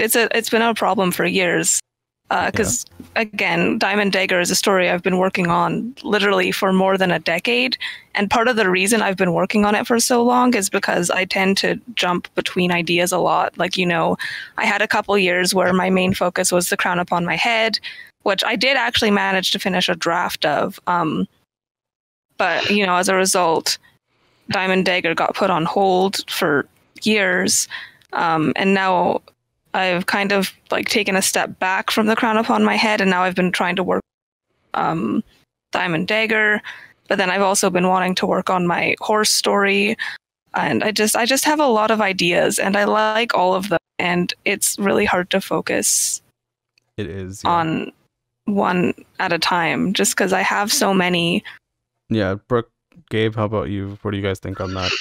been a problem for years. Because again, Diamond Dagger is a story I've been working on literally for more than a decade, and part of the reason I've been working on it for so long is because I tend to jump between ideas a lot. Like, you know, I had a couple years where my main focus was The Crown Upon My Head, which I did actually manage to finish a draft of. But you know, as a result, Diamond Dagger got put on hold for years, and now I've kind of like taken a step back from The Crown Upon My Head, and now I've been trying to work Diamond Dagger, but then I've also been wanting to work on my horse story, and I just have a lot of ideas, and I like all of them, and it's really hard to focus. It is on one at a time, just because I have so many. Yeah, Brooke, Gabe, how about you? What do you guys think on that?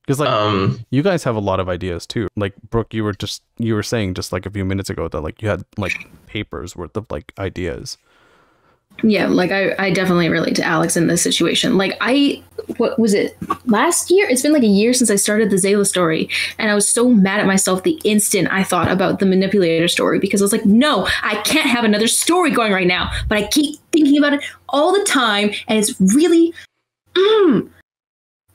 Because like you guys have a lot of ideas too. Like Brooke, you were saying just like a few minutes ago that like you had like papers worth of like ideas. Yeah, like I definitely relate to Alex in this situation. Like what was it, last year? It's been like a year since I started the Zayla story, and I was so mad at myself the instant I thought about the manipulator story, because I was like, no, I can't have another story going right now. But I keep thinking about it all the time, and it's really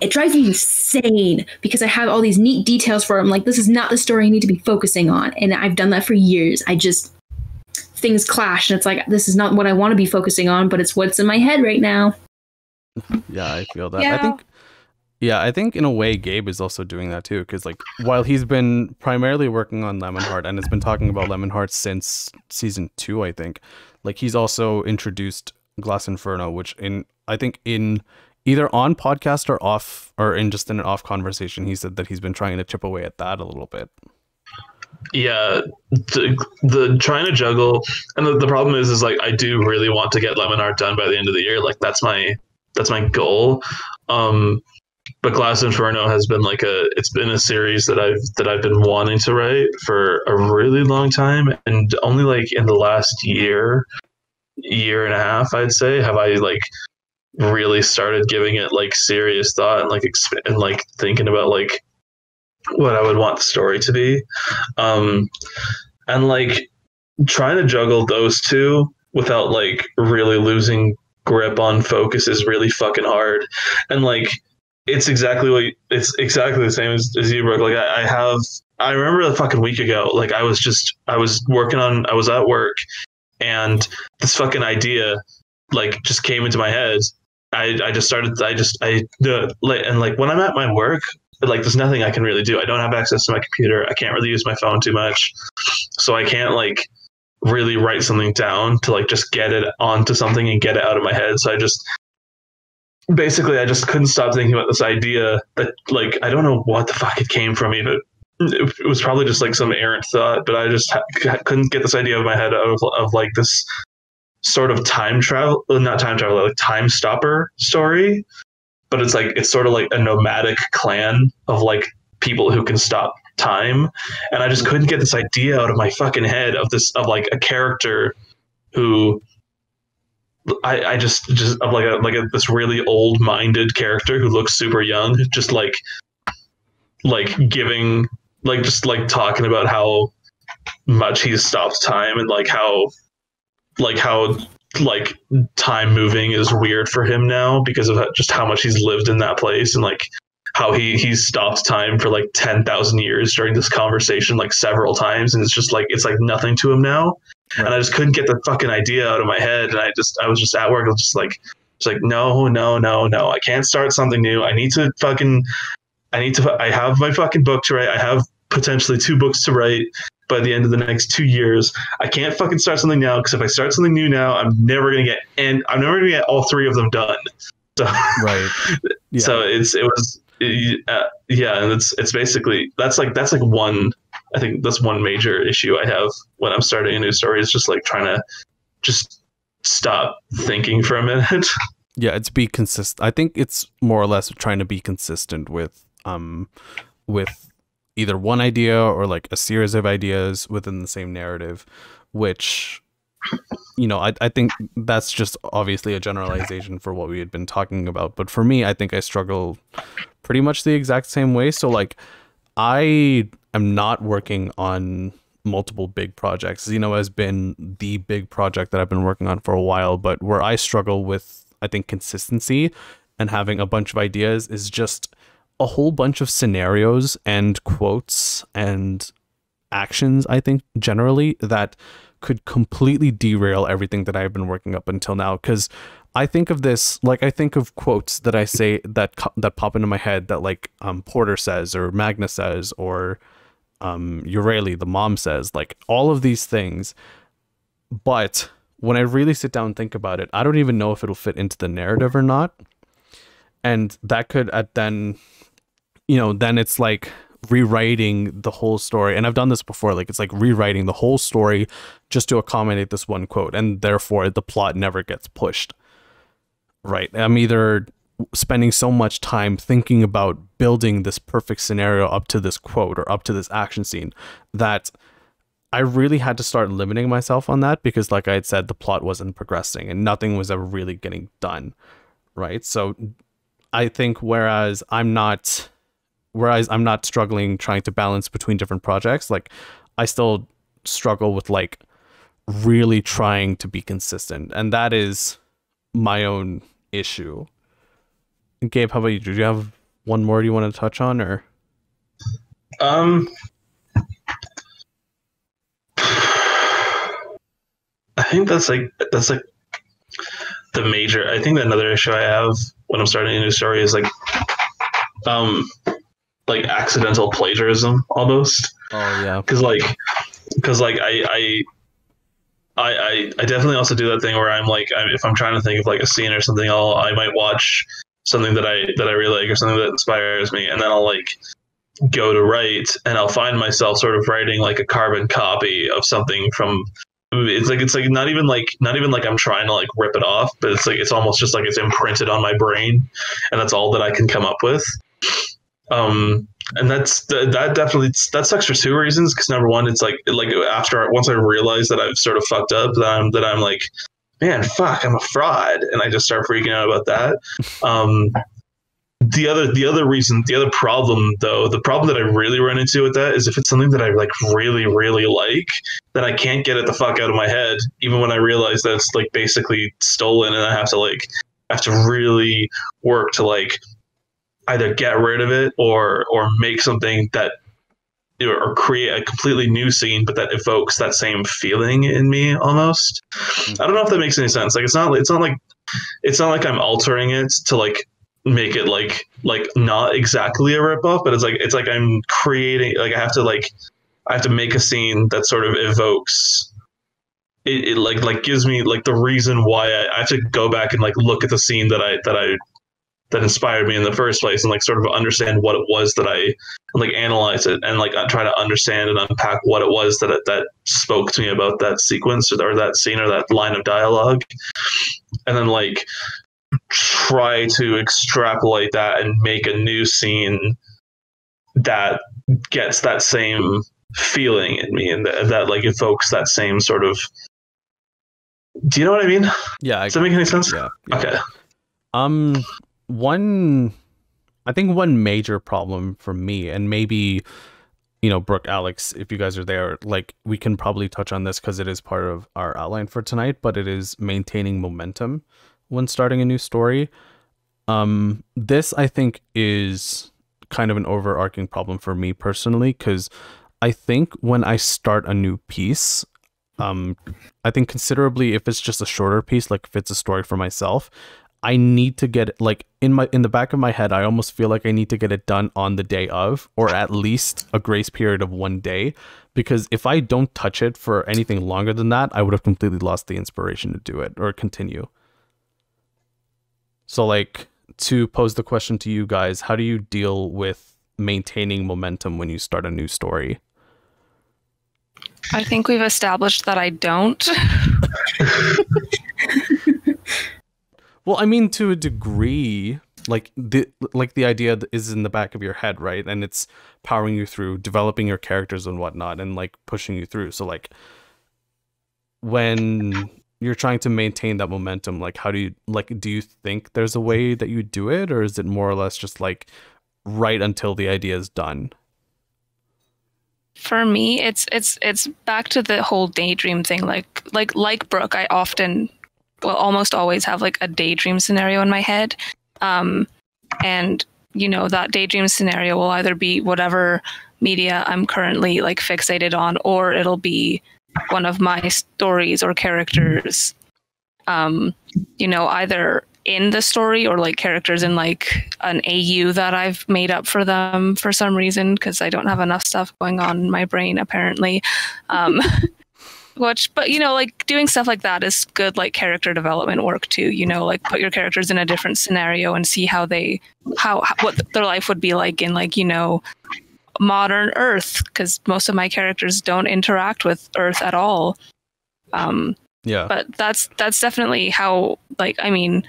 it drives me insane because I have all these neat details for it. I'm like, this is not the story I need to be focusing on. And I've done that for years. Things clash and it's like, this is not what I want to be focusing on, but it's what's in my head right now. Yeah, I feel that. Yeah. I think in a way Gabe is also doing that too, because like while he's been primarily working on Lemonheart and has been talking about Lemonheart since season 2, I think, like he's also introduced Glass Inferno, which I think in either on podcast or off, or in just in an off conversation, he said that he's been trying to chip away at that a little bit. Yeah, the trying to juggle, and the problem is like I do really want to get Lemonheart done by the end of the year. Like that's my goal. But Glass Inferno has been like it's been a series that I've been wanting to write for a really long time, and only like in the last year and a half, I'd say, have I like really started giving it like serious thought and like thinking about like what I would want the story to be. And like trying to juggle those two without like really losing grip on focus is really fucking hard. And like it's exactly the same as you, Brooke. Like I remember a fucking week ago, like I was at work and this fucking idea like just came into my head. And like when I'm at my work, like there's nothing I can really do. I don't have access to my computer. I can't really use my phone too much. So I can't like really write something down to like just get it onto something and get it out of my head. So I just couldn't stop thinking about this idea that like, I don't know what the fuck it came from even. It was probably just like some errant thought, but I just couldn't get this idea out of my head of like this sort of not time travel, like time stopper story. But it's sort of like a nomadic clan of like people who can stop time. And I just couldn't get this idea out of my fucking head of like a character who I just of like this really old minded character who looks super young, just like giving like just like talking about how much he's stopped time and like how time moving is weird for him now because of just how much he's lived in that place, and like how he's stopped time for like 10,000 years during this conversation like several times, and it's like nothing to him now. Right. And I just couldn't get the fucking idea out of my head, and I was just at work, I was just like no, I can't start something new. I have my fucking book to write. I have potentially 2 books to write by the end of the next 2 years. I can't fucking start something now, because if I start something new now, I'm never gonna get all 3 of them done. So right. Yeah. So and it's basically that's one. I think that's one major issue I have when I'm starting a new story, is just like trying to just stop thinking for a minute. Yeah, it's be consistent. I think it's more or less trying to be consistent with either one idea or like a series of ideas within the same narrative, which, you know, I think that's just obviously a generalization for what we had been talking about. But for me, I think I struggle pretty much the exact same way. So like I am not working on multiple big projects. Xeno has been the big project that I've been working on for a while, but where I struggle with, I think, consistency and having a bunch of ideas is just a whole bunch of scenarios and quotes and actions, I think, generally, that could completely derail everything that I've been working up until now. Because I think of this, like, I think of quotes that I say that pop into my head that like Porter says, or Magna says, or Ureli, the mom, says, like all of these things. But when I really sit down and think about it, I don't even know if it'll fit into the narrative or not. And that could then it's like rewriting the whole story. And I've done this before. Like, it's like rewriting the whole story just to accommodate this one quote. And therefore the plot never gets pushed. Right. I'm either spending so much time thinking about building this perfect scenario up to this quote or up to this action scene that I really had to start limiting myself on that, because like I had said, the plot wasn't progressing and nothing was ever really getting done. Right. So I think whereas I'm not struggling trying to balance between different projects, like I still struggle with like really trying to be consistent. And that is my own issue. Gabe, how about you? Do you have one more you want to touch on, or? I think that's like the major. I think that another issue I have when I'm starting a new story is like accidental plagiarism almost. Oh yeah, because I definitely also do that thing where I'm like, if I'm trying to think of like a scene or something, I might watch something that I really like or something that inspires me, and then I'll like go to write, and I'll find myself sort of writing like a carbon copy of something from. It's like not even like I'm trying to like rip it off, but it's almost just like it's imprinted on my brain, and that's all that I can come up with. And that definitely sucks for two reasons. Because number one, it's like once I realize that I've sort of fucked up, that I'm like, man, fuck, I'm a fraud, and I just start freaking out about that. The other problem though, the problem that I really run into with that is if it's something that I like really, really like, then I can't get it the fuck out of my head, even when I realize that it's like basically stolen, and I have to really work to like either get rid of it or make something that, or create a completely new scene, but that evokes that same feeling in me almost. I don't know if that makes any sense. Like it's not like I'm altering it to like make it like not exactly a ripoff, but it's like I'm creating, like I have to make a scene that sort of evokes it like gives me like the reason why I have to go back and like look at the scene that inspired me in the first place, and like sort of understand what it was that I like analyze it and like try to understand and unpack what it was that spoke to me about that sequence or that scene or that line of dialogue, and then like try to extrapolate that and make a new scene that gets that same feeling in me, and that like evokes that same sort of. Do you know what I mean? Yeah. Does that make any sense? Yeah. Okay. I think one major problem for me, and maybe, Brooke, Alex, if you guys are there, like we can probably touch on this because it is part of our outline for tonight, but it is maintaining momentum when starting a new story. This I think is kind of an overarching problem for me personally, because I think when I start a new piece, I think considerably if it's just a shorter piece, like if it's a story for myself, I need to get it, like in the back of my head, I almost feel like I need to get it done on the day of, or at least a grace period of 1 day, because if I don't touch it for anything longer than that, I would have completely lost the inspiration to do it or continue. So like, to pose the question to you guys, how do you deal with maintaining momentum when you start a new story? I think we've established that I don't. Well, I mean, to a degree, like the idea is in the back of your head, right? And it's powering you through, developing your characters and whatnot, and like pushing you through. So like, when you're trying to maintain that momentum, like how do you think there's a way that you do it, or is it more or less just like right until the idea is done? For me, it's back to the whole daydream thing. Like Brooke, I often, well, almost always have like a daydream scenario in my head. And that daydream scenario will either be whatever media I'm currently like fixated on, or it'll be one of my stories or characters, either in the story or like characters in like an AU that I've made up for them for some reason, because I don't have enough stuff going on in my brain apparently. But like doing stuff like that is good, like character development work too, like put your characters in a different scenario and see what their life would be like in like, modern Earth, because most of my characters don't interact with Earth at all. Yeah. But that's definitely how, like, I mean,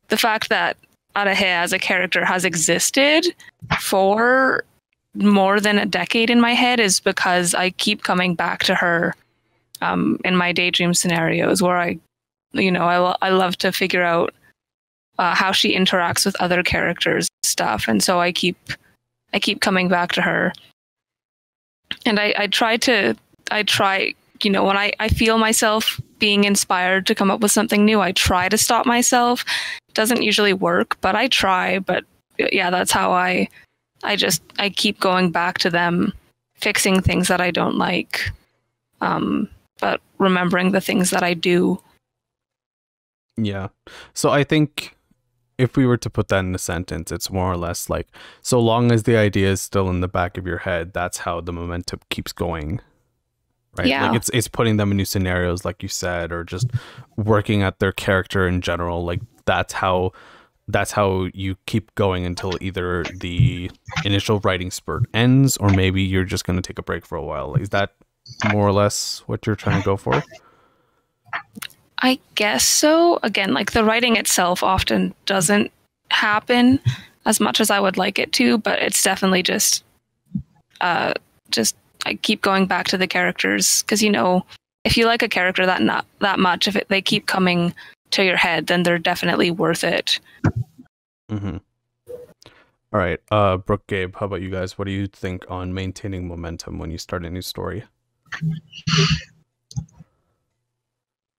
the fact that Arahe as a character has existed for more than a decade in my head is because I keep coming back to her in my daydream scenarios, where I love to figure out how she interacts with other characters stuff, and so I keep coming back to her, and I try you know, when I feel myself being inspired to come up with something new, I try to stop myself. Doesn't usually work, but I try. But yeah, that's how I keep going back to them, fixing things that I don't like, but remembering the things that I do. Yeah. So I think if we were to put that in a sentence, it's more or less like, so long as the idea is still in the back of your head, that's how the momentum keeps going. Right? Yeah. Like it's putting them in new scenarios, like you said, or just working at their character in general. Like that's how you keep going until either the initial writing spurt ends, or maybe you're just going to take a break for a while. Is that more or less what you're trying to go for? I guess so. Again, like the writing itself often doesn't happen as much as I would like it to, but it's definitely just I keep going back to the characters, because, you know, if you like a character that much, if they keep coming to your head, then they're definitely worth it. Mm-hmm. All right, Brooke, Gabe, how about you guys? What do you think on maintaining momentum when you start a new story?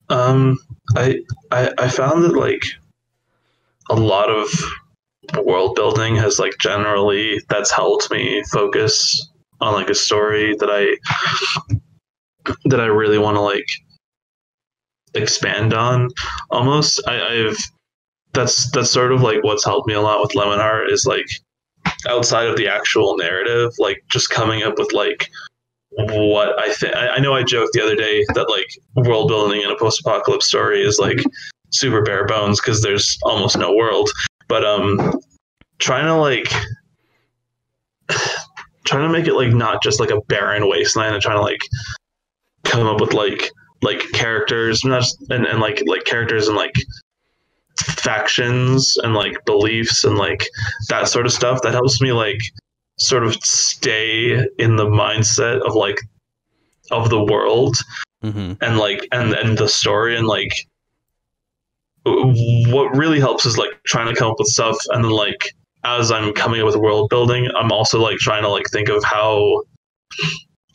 I found that like a lot of world building has like generally that's helped me focus on like a story that I really want to like expand on. Almost I've that's sort of like what's helped me a lot with Lemonheart is like outside of the actual narrative, like just coming up with like what I think. I know I joked the other day that like world building in a post-apocalypse story is like super bare bones because there's almost no world, but trying to make it like not just like a barren wasteland, and trying to like come up with like characters, not just, and like characters and like factions and like beliefs and like that sort of stuff that helps me like sort of stay in the mindset of like of the world. Mm-hmm. And like and the story, and like what really helps is like trying to come up with stuff, and then like as I'm coming up with world building, I'm also like trying to like think of how,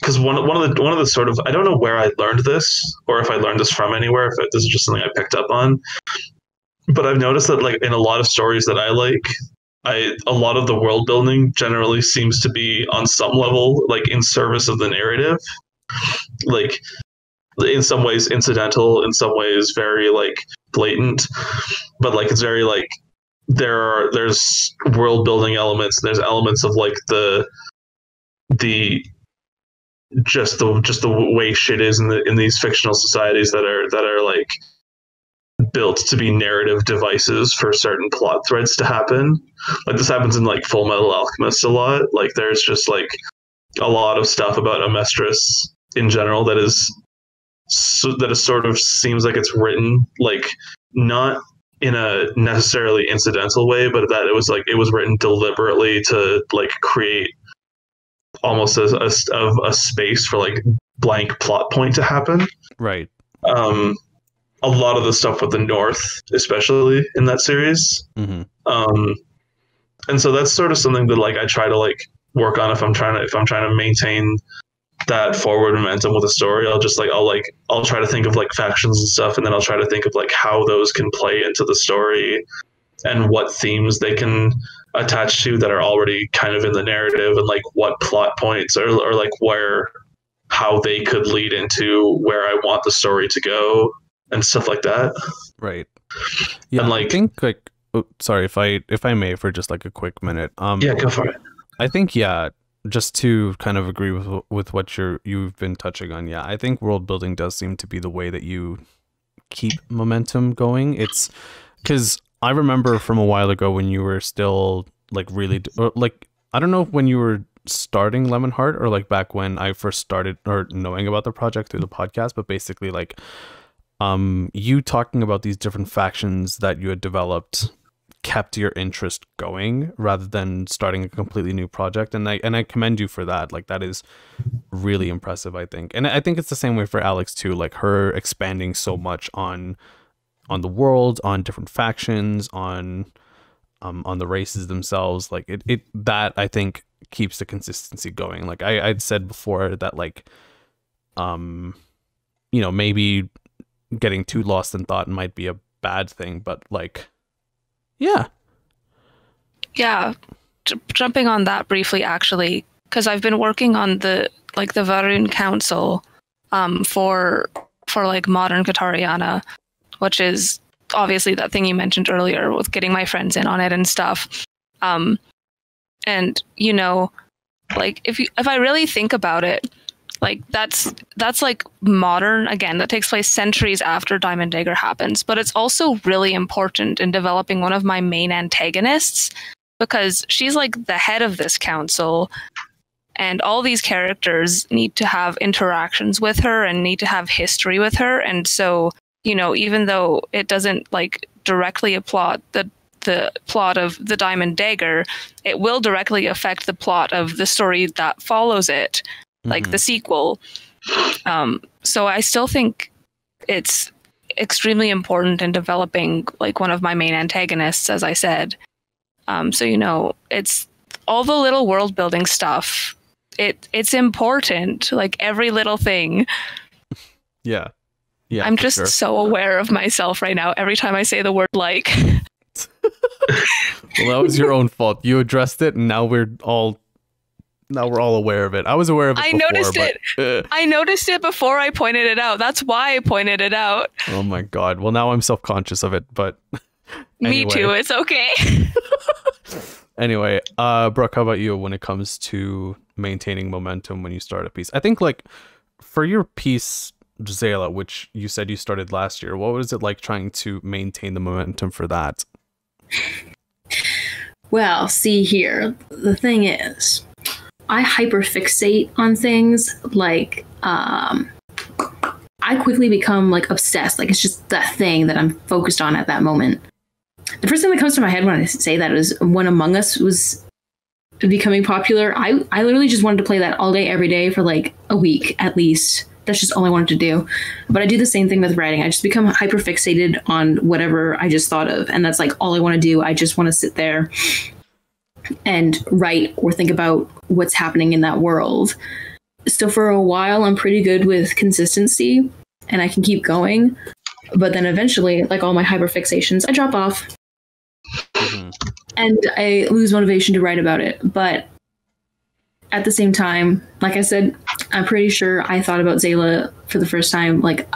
because one of the sort of, I don't know where I learned this or if I learned this from anywhere, if this is just something I picked up on, but I've noticed that like in a lot of stories that I like, a lot of the world building generally seems to be on some level like in service of the narrative, like in some ways incidental, in some ways very like blatant, but like it's very like there's world building elements, there's elements of like the just the way shit is in these fictional societies that are like built to be narrative devices for certain plot threads to happen. Like this happens in like Full Metal Alchemist a lot. Like there's just like a lot of stuff about Amestris in general that is sort of seems like it's written like not in a necessarily incidental way, but that it was written deliberately to like create almost a space for like blank plot point to happen. Right. A lot of the stuff with the North, especially in that series. Mm-hmm. And so that's sort of something that like I try to like work on if I'm trying to maintain that forward momentum with a story. I'll try to think of like factions and stuff, and then I'll try to think of like how those can play into the story and what themes they can attach to that are already kind of in the narrative, and like what plot points or like how they could lead into where I want the story to go and stuff like that. Right. Yeah. And like, I think like, sorry if I may for just like a quick minute. Yeah, go for it. I think, yeah, just to kind of agree with what you've been touching on. Yeah, I think world building does seem to be the way that you keep momentum going. It's because I remember from a while ago when you were still like really like, I don't know when you were starting Lemonheart or like back when I first started or knowing about the project through the podcast, but basically like you talking about these different factions that you had developed kept your interest going rather than starting a completely new project, and I commend you for that. Like that is really impressive, I think. And I think it's the same way for Alex too, like her expanding so much on the world, on different factions, on the races themselves. Like it that I think keeps the consistency going. Like I'd said before that like you know, maybe getting too lost in thought might be a bad thing, but like, yeah. Yeah. Jumping on that briefly, actually, because I've been working on the Varun Council for like modern Katariana, which is obviously that thing you mentioned earlier with getting my friends in on it and stuff. And you know, like if I really think about it, like that's like modern, again, that takes place centuries after Diamond Dagger happens, but it's also really important in developing one of my main antagonists, because she's like the head of this council, and all these characters need to have interactions with her and need to have history with her. And so, you know, even though it doesn't like directly plot the plot of the Diamond Dagger, it will directly affect the plot of the story that follows it, like the sequel. So I still think it's extremely important in developing like one of my main antagonists, as I said. So, you know, it's all the little world building stuff. It's important, like every little thing. Yeah. Yeah. I'm just so aware of myself right now every time I say the word like. Well, that was your own fault. You addressed it, and now we're all aware of it. I was aware of it before, I noticed it before I pointed it out. That's why I pointed it out. Oh my god. Well, now I'm self-conscious of it, but anyway. Me too. It's okay. Anyway, Brooke, how about you when it comes to maintaining momentum when you start a piece? I think like for your piece, Zayla, which you said you started last year, what was it like trying to maintain the momentum for that? Well, see here, the thing is, I hyperfixate on things. Like, I quickly become like obsessed. Like, it's just that thing that I'm focused on at that moment. The first thing that comes to my head when I say that is when Among Us was becoming popular. I literally just wanted to play that all day, every day for like a week at least. That's just all I wanted to do. But I do the same thing with writing. I just become hyperfixated on whatever I just thought of. And that's like all I want to do. I just want to sit there and write or think about what's happening in that world. So for a while, I'm pretty good with consistency and I can keep going. But then eventually, like all my hyperfixations, I drop off. And I lose motivation to write about it. But at the same time, like I said, I'm pretty sure I thought about Zayla for the first time like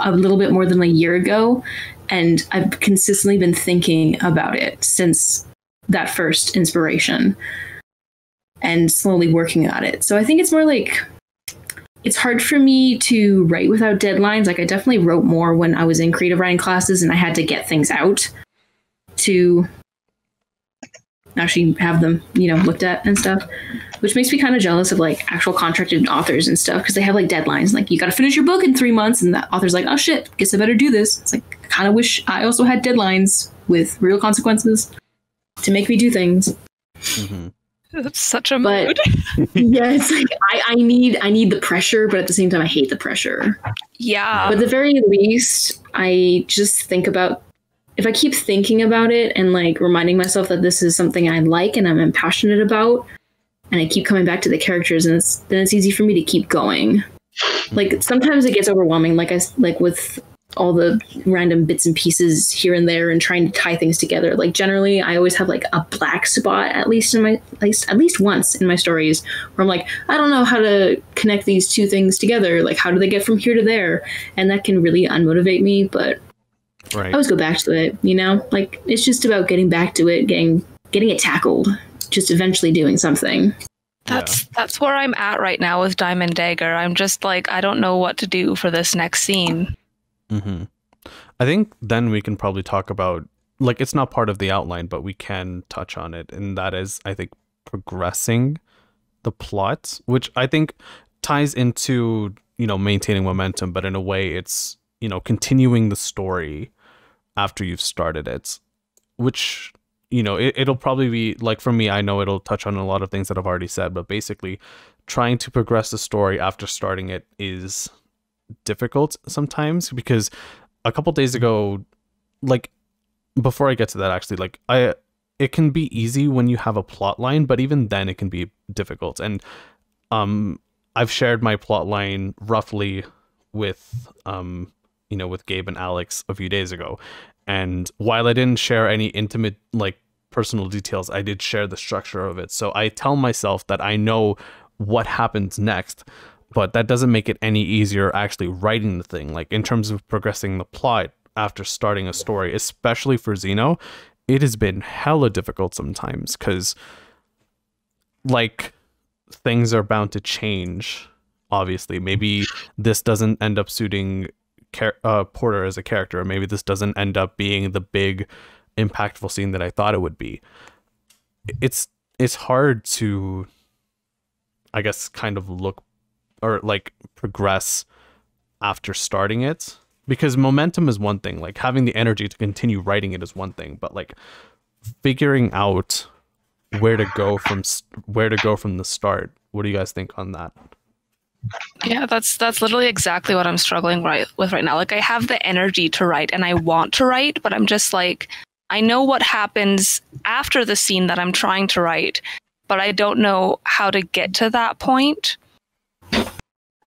a little bit more than a year ago. And I've consistently been thinking about it since that first inspiration and slowly working on it. So I think it's more like, it's hard for me to write without deadlines. Like I definitely wrote more when I was in creative writing classes and I had to get things out to actually have them, you know, looked at and stuff, which makes me kind of jealous of like actual contracted authors and stuff because they have like deadlines. Like you got to finish your book in 3 months, and the author's like, oh shit, guess I better do this. It's like I kind of wish I also had deadlines with real consequences to make me do things. That's such a mood. Yeah, it's like I need the pressure, but at the same time I hate the pressure. Yeah. But at the very least, I just think about, if I keep thinking about it and like reminding myself that this is something I like and I'm passionate about, and I keep coming back to the characters, and then it's easy for me to keep going. Like sometimes it gets overwhelming, like with all the random bits and pieces here and there and trying to tie things together. Like generally I always have like a black spot at least once in my stories where I'm like, I don't know how to connect these two things together. Like how do they get from here to there? And that can really unmotivate me, but I always go back to it, you know? Like it's just about getting back to it, getting it tackled, just eventually doing something. That's where I'm at right now with Diamond Dagger. I'm just like, I don't know what to do for this next scene. I think then we can probably talk about, like, it's not part of the outline, but we can touch on it, and that is, I think, progressing the plot, which I think ties into, you know, maintaining momentum, but in a way it's, you know, continuing the story after you've started it, which, you know, it'll probably be, like, for me, I know it'll touch on a lot of things that I've already said, but basically trying to progress the story after starting it is difficult sometimes, because a couple days ago, like, before I get to that, actually, like, it can be easy when you have a plot line, but even then it can be difficult. And I've shared my plot line roughly with with Gabe and Alex a few days ago. And while I didn't share any intimate like personal details, I did share the structure of it. So I tell myself that I know what happens next, but that doesn't make it any easier actually writing the thing. Like in terms of progressing the plot after starting a story, especially for Xeno, it has been hella difficult sometimes because like things are bound to change. Obviously, maybe this doesn't end up suiting Porter as a character, or maybe this doesn't end up being the big impactful scene that I thought it would be. It's hard to, I guess, kind of look or like progress after starting it, because momentum is one thing, like having the energy to continue writing it is one thing, but like figuring out where to go from the start. What do you guys think on that? Yeah, that's literally exactly what I'm struggling with right now. Like I have the energy to write and I want to write, but I'm just like, I know what happens after the scene that I'm trying to write, but I don't know how to get to that point. It's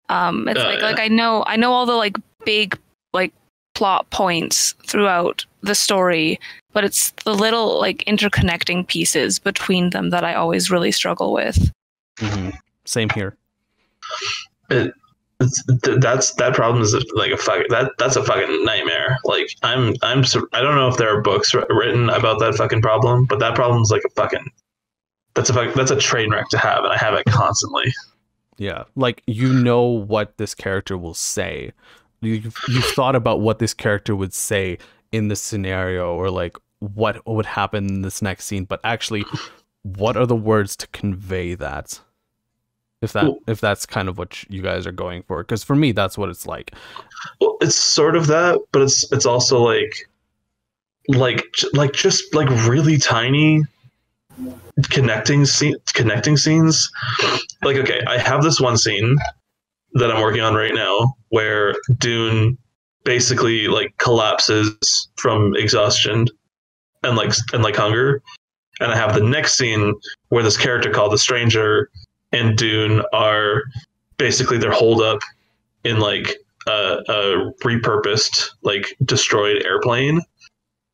like I know all the like big like plot points throughout the story, but it's the little like interconnecting pieces between them that I always really struggle with. Mm-hmm. Same here. That problem is like that's a fucking nightmare. Like I don't know if there are books written about that fucking problem, but that problem's like that's a train wreck to have, and I have it constantly. Yeah, like what this character will say. You've thought about what this character would say in this scenario, or like what would happen in this next scene, but actually, what are the words to convey that? If that's kind of what you guys are going for, because for me that's what it's like. Well, it's sort of that, but it's also like just like really tiny connecting scenes. Like, okay, I have this one scene that I'm working on right now where Dune basically like collapses from exhaustion and like hunger, and I have the next scene where this character called the Stranger and Dune are basically they're holed up in like a repurposed like destroyed airplane,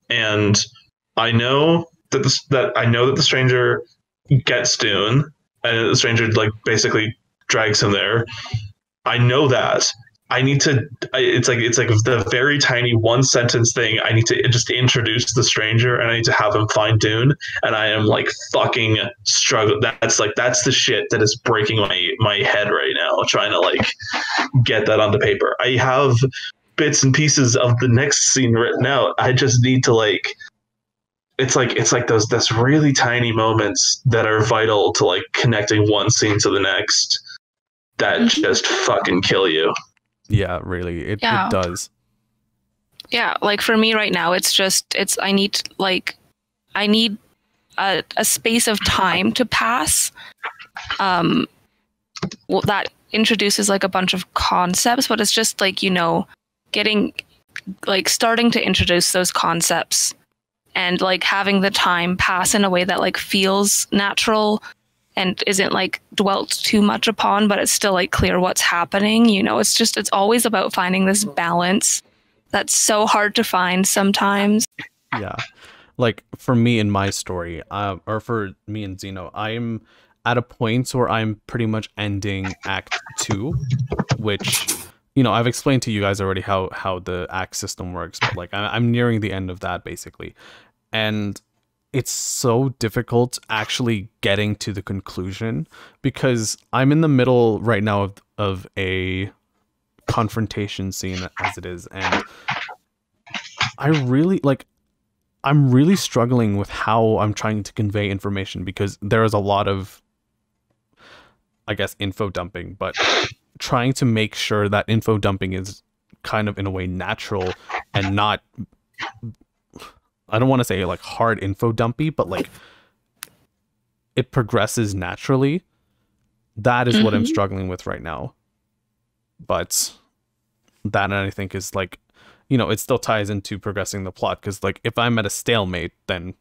and I know that the Stranger gets Dune, and the Stranger like basically drags him there. I know that. It's like the very tiny one sentence thing. I need to just introduce the Stranger, and I need to have him find Dune, and I am like fucking struggling. That's the shit that is breaking my head right now, trying to like get that onto paper. I have bits and pieces of the next scene written out. I just need to like it's like those really tiny moments that are vital to like connecting one scene to the next that just fucking kill you. Yeah, really. It does. Yeah, like for me right now, I need a space of time to pass. Well, that introduces like a bunch of concepts, but it's just like, getting like starting to introduce those concepts and like having the time pass in a way that like feels natural and isn't like dwelt too much upon, but it's still like clear what's happening. It's always about finding this balance that's so hard to find sometimes. Yeah. Like for me in my story, or for me and Xeno, I'm at a point where I'm pretty much ending Act 2, which, I've explained to you guys already how the act system works, but like I'm nearing the end of that basically. And it's so difficult actually getting to the conclusion because I'm in the middle right now of a confrontation scene as it is. And I'm really struggling with how I'm trying to convey information because there is a lot of, I guess, info dumping, but trying to make sure that info dumping is kind of in a way natural and not, I don't want to say like hard info dumpy, but like it progresses naturally. That is what I'm struggling with right now. But that, I think, is like, it still ties into progressing the plot because like if I'm at a stalemate, then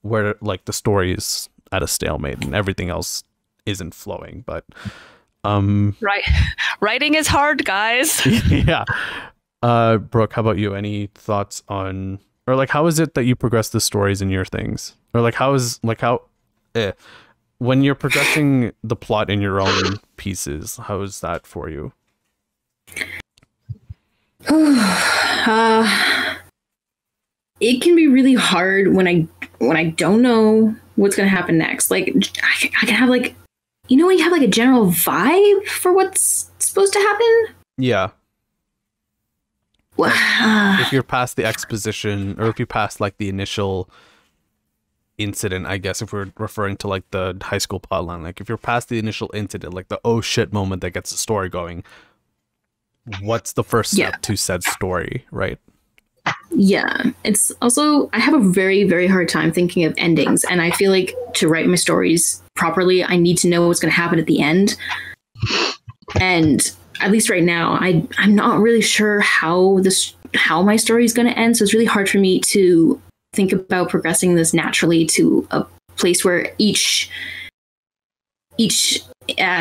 where like the story is at a stalemate and everything else isn't flowing. But Right. Writing is hard, guys. Yeah. Brooke, how about you? Any thoughts on, or like, how is it that you progress the stories in your things? Or like, when you're progressing the plot in your own pieces, how is that for you? It can be really hard when I don't know what's going to happen next. Like I can have like, when you have like a general vibe for what's supposed to happen. Yeah. If you're past the exposition, or if you pass like the initial incident, I guess, if we're referring to like the high school plotline, like if you're past the initial incident, like the oh shit moment that gets the story going, what's the first step to said story, right? Yeah. It's also, I have a very, very hard time thinking of endings. And I feel like to write my stories properly, I need to know what's going to happen at the end. And at least right now, I'm not really sure how my story is going to end. So it's really hard for me to think about progressing this naturally to a place where each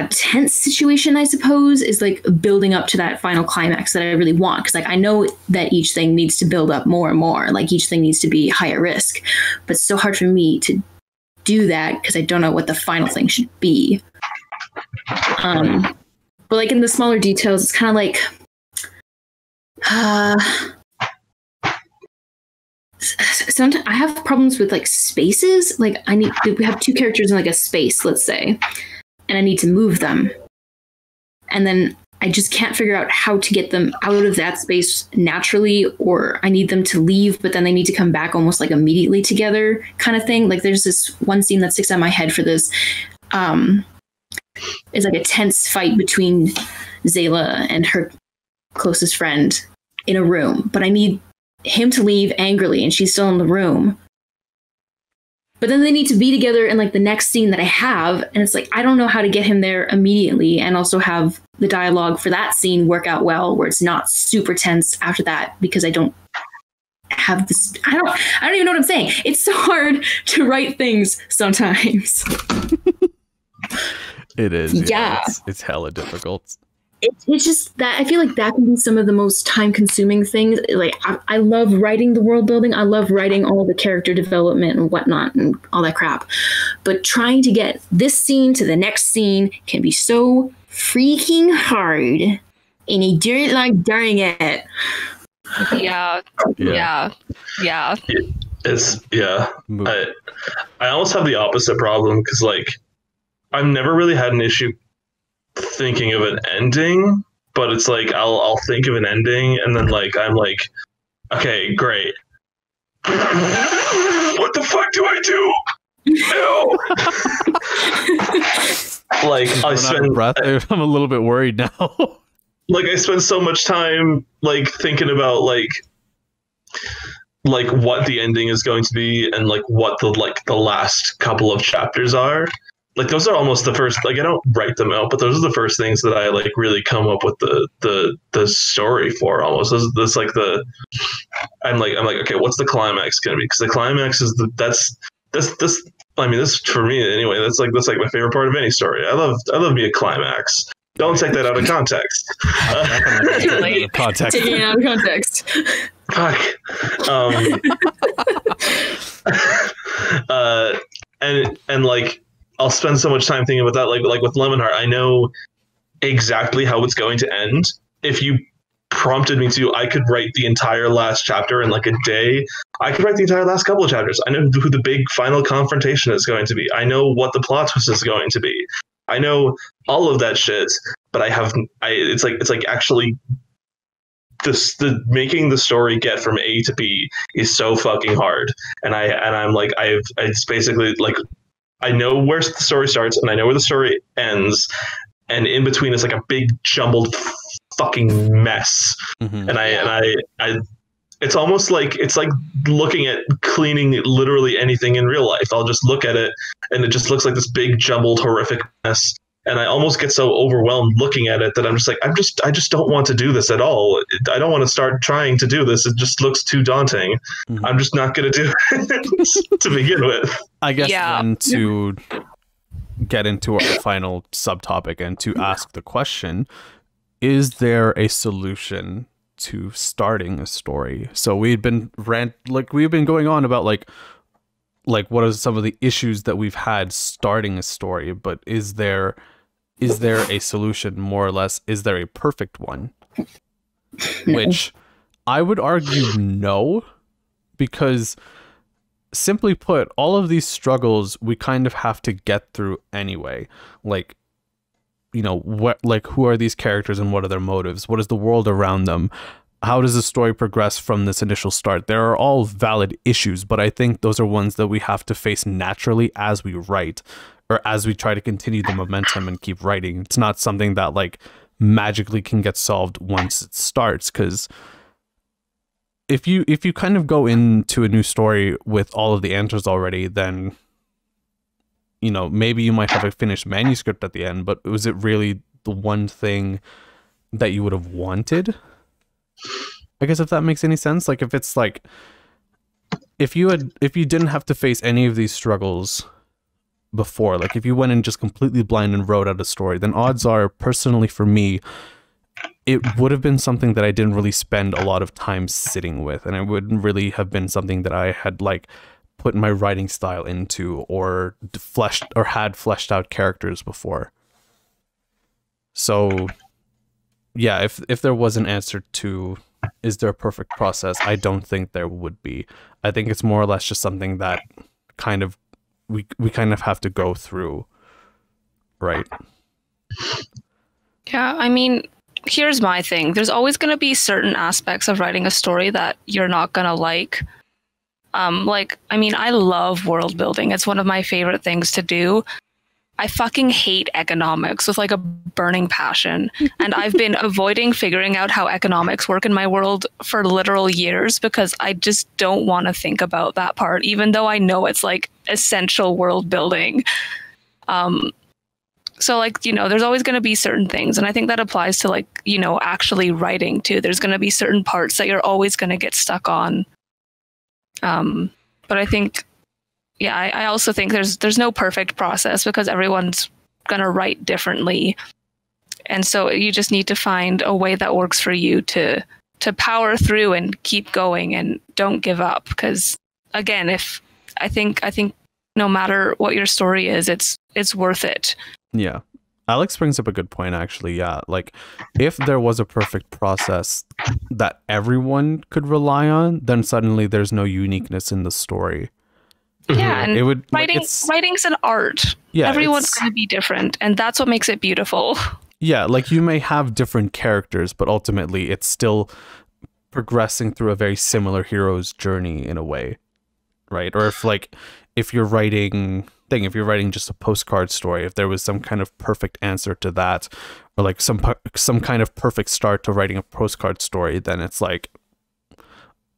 tense situation, I suppose, is like building up to that final climax that I really want. Because like I know that each thing needs to build up more and more. Like each thing needs to be higher risk. But it's so hard for me to do that because I don't know what the final thing should be. But like in the smaller details, it's kind of like sometimes I have problems with like spaces. Like we have two characters in like a space, let's say, and I need to move them. And then I just can't figure out how to get them out of that space naturally, or I need them to leave, but then they need to come back almost like immediately together kind of thing. Like there's this one scene that sticks out in my head for this. It's like a tense fight between Zayla and her closest friend in a room, but I need him to leave angrily and she's still in the room. But then they need to be together in like the next scene that I have, and it's like I don't know how to get him there immediately and also have the dialogue for that scene work out well where it's not super tense after that, because I don't have this. I don't even know what I'm saying. It's so hard to write things sometimes. It is. Yeah. It's hella difficult. It's just that I feel like that can be some of the most time-consuming things. Like I love writing the world building. I love writing all the character development and whatnot and all that crap. But trying to get this scene to the next scene can be so freaking hard, and I don't like doing it. Yeah. I almost have the opposite problem because like I've never really had an issue thinking of an ending, but it's like I'll think of an ending and then like I'm like, okay, great. What the fuck do I do? No. Like I spend breath. I'm a little bit worried now. Like I spend so much time like thinking about like what the ending is going to be and like what the last couple of chapters are. Like those are almost the first, like I don't write them out, but those are the first things that I like really come up with the story for almost. This like I'm like, okay, what's the climax going to be? Because the climax is this for me anyway, that's like my favorite part of any story. I love me a climax. Don't take that out of context. Taking it out of context. Fuck. And like, I'll spend so much time thinking about that. Like with Lemonheart, I know exactly how it's going to end. If you prompted me to, I could write the entire last chapter in like a day. I could write the entire last couple of chapters. I know who the big final confrontation is going to be. I know what the plot twist is going to be. I know all of that shit, but it's like actually the making the story get from A to B is so fucking hard. And I'm like, it's basically like, I know where the story starts and I know where the story ends, and in between is like a big jumbled fucking mess. Mm-hmm. And I it's almost like it's like looking at cleaning literally anything in real life. I'll just look at it and it just looks like this big jumbled horrific mess, and I almost get so overwhelmed looking at it that I'm just like I just don't want to do this at all. I don't want to start trying to do this. It just looks too daunting. Mm-hmm. I'm just not going to do it to begin with. I guess then to get into our final subtopic and to ask the question, is there a solution to starting a story? So we've been going on about like what are some of the issues that we've had starting a story, but is there a solution, more or less? Is there a perfect one? Which I would argue no, because simply put, all of these struggles we kind of have to get through anyway. Like, you know, who are these characters and what are their motives? What is the world around them? How does the story progress from this initial start? There are all valid issues, but I think those are ones that we have to face naturally as we write, or as we try to continue the momentum and keep writing. It's not something that like magically can get solved once it starts, because if you kind of go into a new story with all of the answers already, then, you know, maybe you might have a finished manuscript at the end, but was it really the one thing that you would have wanted? I guess, if that makes any sense. Like, if it's like, if you didn't have to face any of these struggles before, like if you went in just completely blind and wrote out a story, then odds are, personally for me, it would have been something that I didn't really spend a lot of time sitting with, and it wouldn't really have been something that I had like put my writing style into, or had fleshed out characters before. So yeah, if there was an answer to, is there a perfect process? I don't think there would be. I think it's more or less just something that kind of we kind of have to go through, right? Yeah, I mean, here's my thing. There's always going to be certain aspects of writing a story that you're not going to like. I mean, I love world building. It's one of my favorite things to do. I fucking hate economics with like a burning passion. And I've been avoiding figuring out how economics work in my world for literal years, because I just don't want to think about that part, even though I know it's like essential world building. So like, you know, there's always going to be certain things. And I think that applies to like, you know, actually writing too. There's going to be certain parts that you're always going to get stuck on. But I think, yeah, I also think there's no perfect process, because everyone's going to write differently. And so you just need to find a way that works for you to power through and keep going and don't give up. Because again, I think no matter what your story is, it's worth it. Yeah. Alex brings up a good point, actually. Yeah. Like, if there was a perfect process that everyone could rely on, then suddenly there's no uniqueness in the story. Yeah, and it would, writing's an art. Yeah, everyone's going to be different, and that's what makes it beautiful. Yeah, like you may have different characters, but ultimately it's still progressing through a very similar hero's journey in a way, right? Or if you're writing just a postcard story, if there was some kind of perfect answer to that, or like some kind of perfect start to writing a postcard story, then it's like,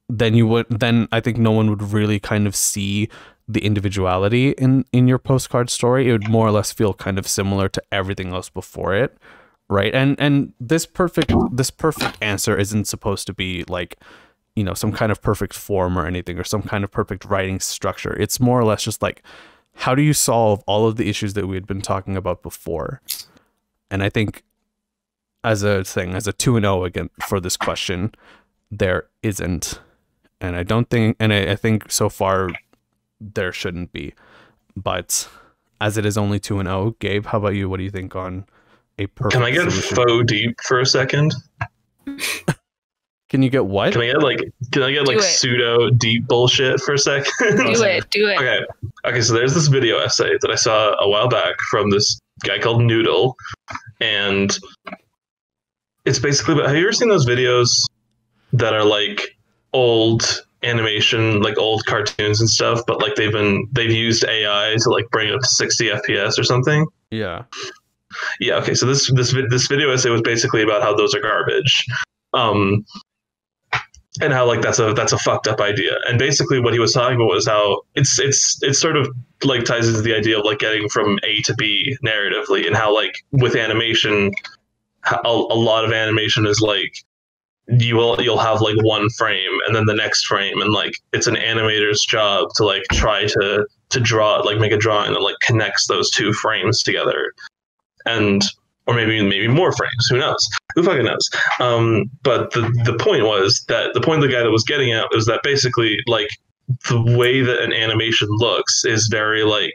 then I think no one would really kind of see the individuality in your postcard story. It would more or less feel kind of similar to everything else before it, right? And this perfect answer isn't supposed to be like, you know, some kind of perfect form or anything, or some kind of perfect writing structure. It's more or less just like, how do you solve all of the issues that we had been talking about before? And I think as a 2-0 again for this question, there isn't. And I think so far there shouldn't be. But as it is only 2-0, Gabe, how about you? What do you think on a perfect Can I get solution? faux deep for a second? Can you get what? Can I get pseudo deep bullshit for a second? Do it. Okay, so there's this video essay that I saw a while back from this guy called Noodle, and it's basically about, have you ever seen those videos that are like old animation, like old cartoons and stuff, but like they've used AI to like bring it up to 60 FPS or something? Yeah. Yeah, okay, so this video essay was basically about how those are garbage. And how like that's a fucked up idea. And basically what he was talking about was how it's sort of like ties into the idea of like getting from A to B narratively, and how like with animation, a lot of animation is like you'll have like one frame and then the next frame, and like it's an animator's job to like try to to draw, like make a drawing that like connects those two frames together, and or maybe more frames. Who knows? Who fucking knows? But the point was that the point the guy that was getting at was that basically like the way that an animation looks is very like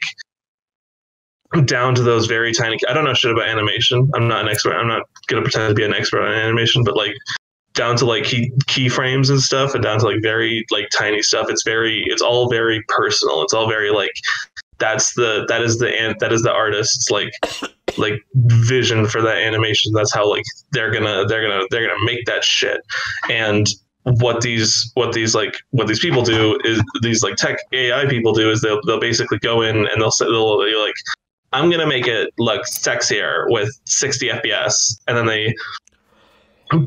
down to those very tiny. I don't know shit about animation. I'm not an expert. I'm not gonna pretend to be an expert on animation, but like down to like keyframes and stuff, and down to like very like tiny stuff. It's all very personal. It's all very like that is the artist's like vision for that animation. That's how like they're gonna make that shit. And what these people do is these like tech AI people do is they'll basically go in and they'll like, I'm gonna make it look sexier with 60 FPS, and then they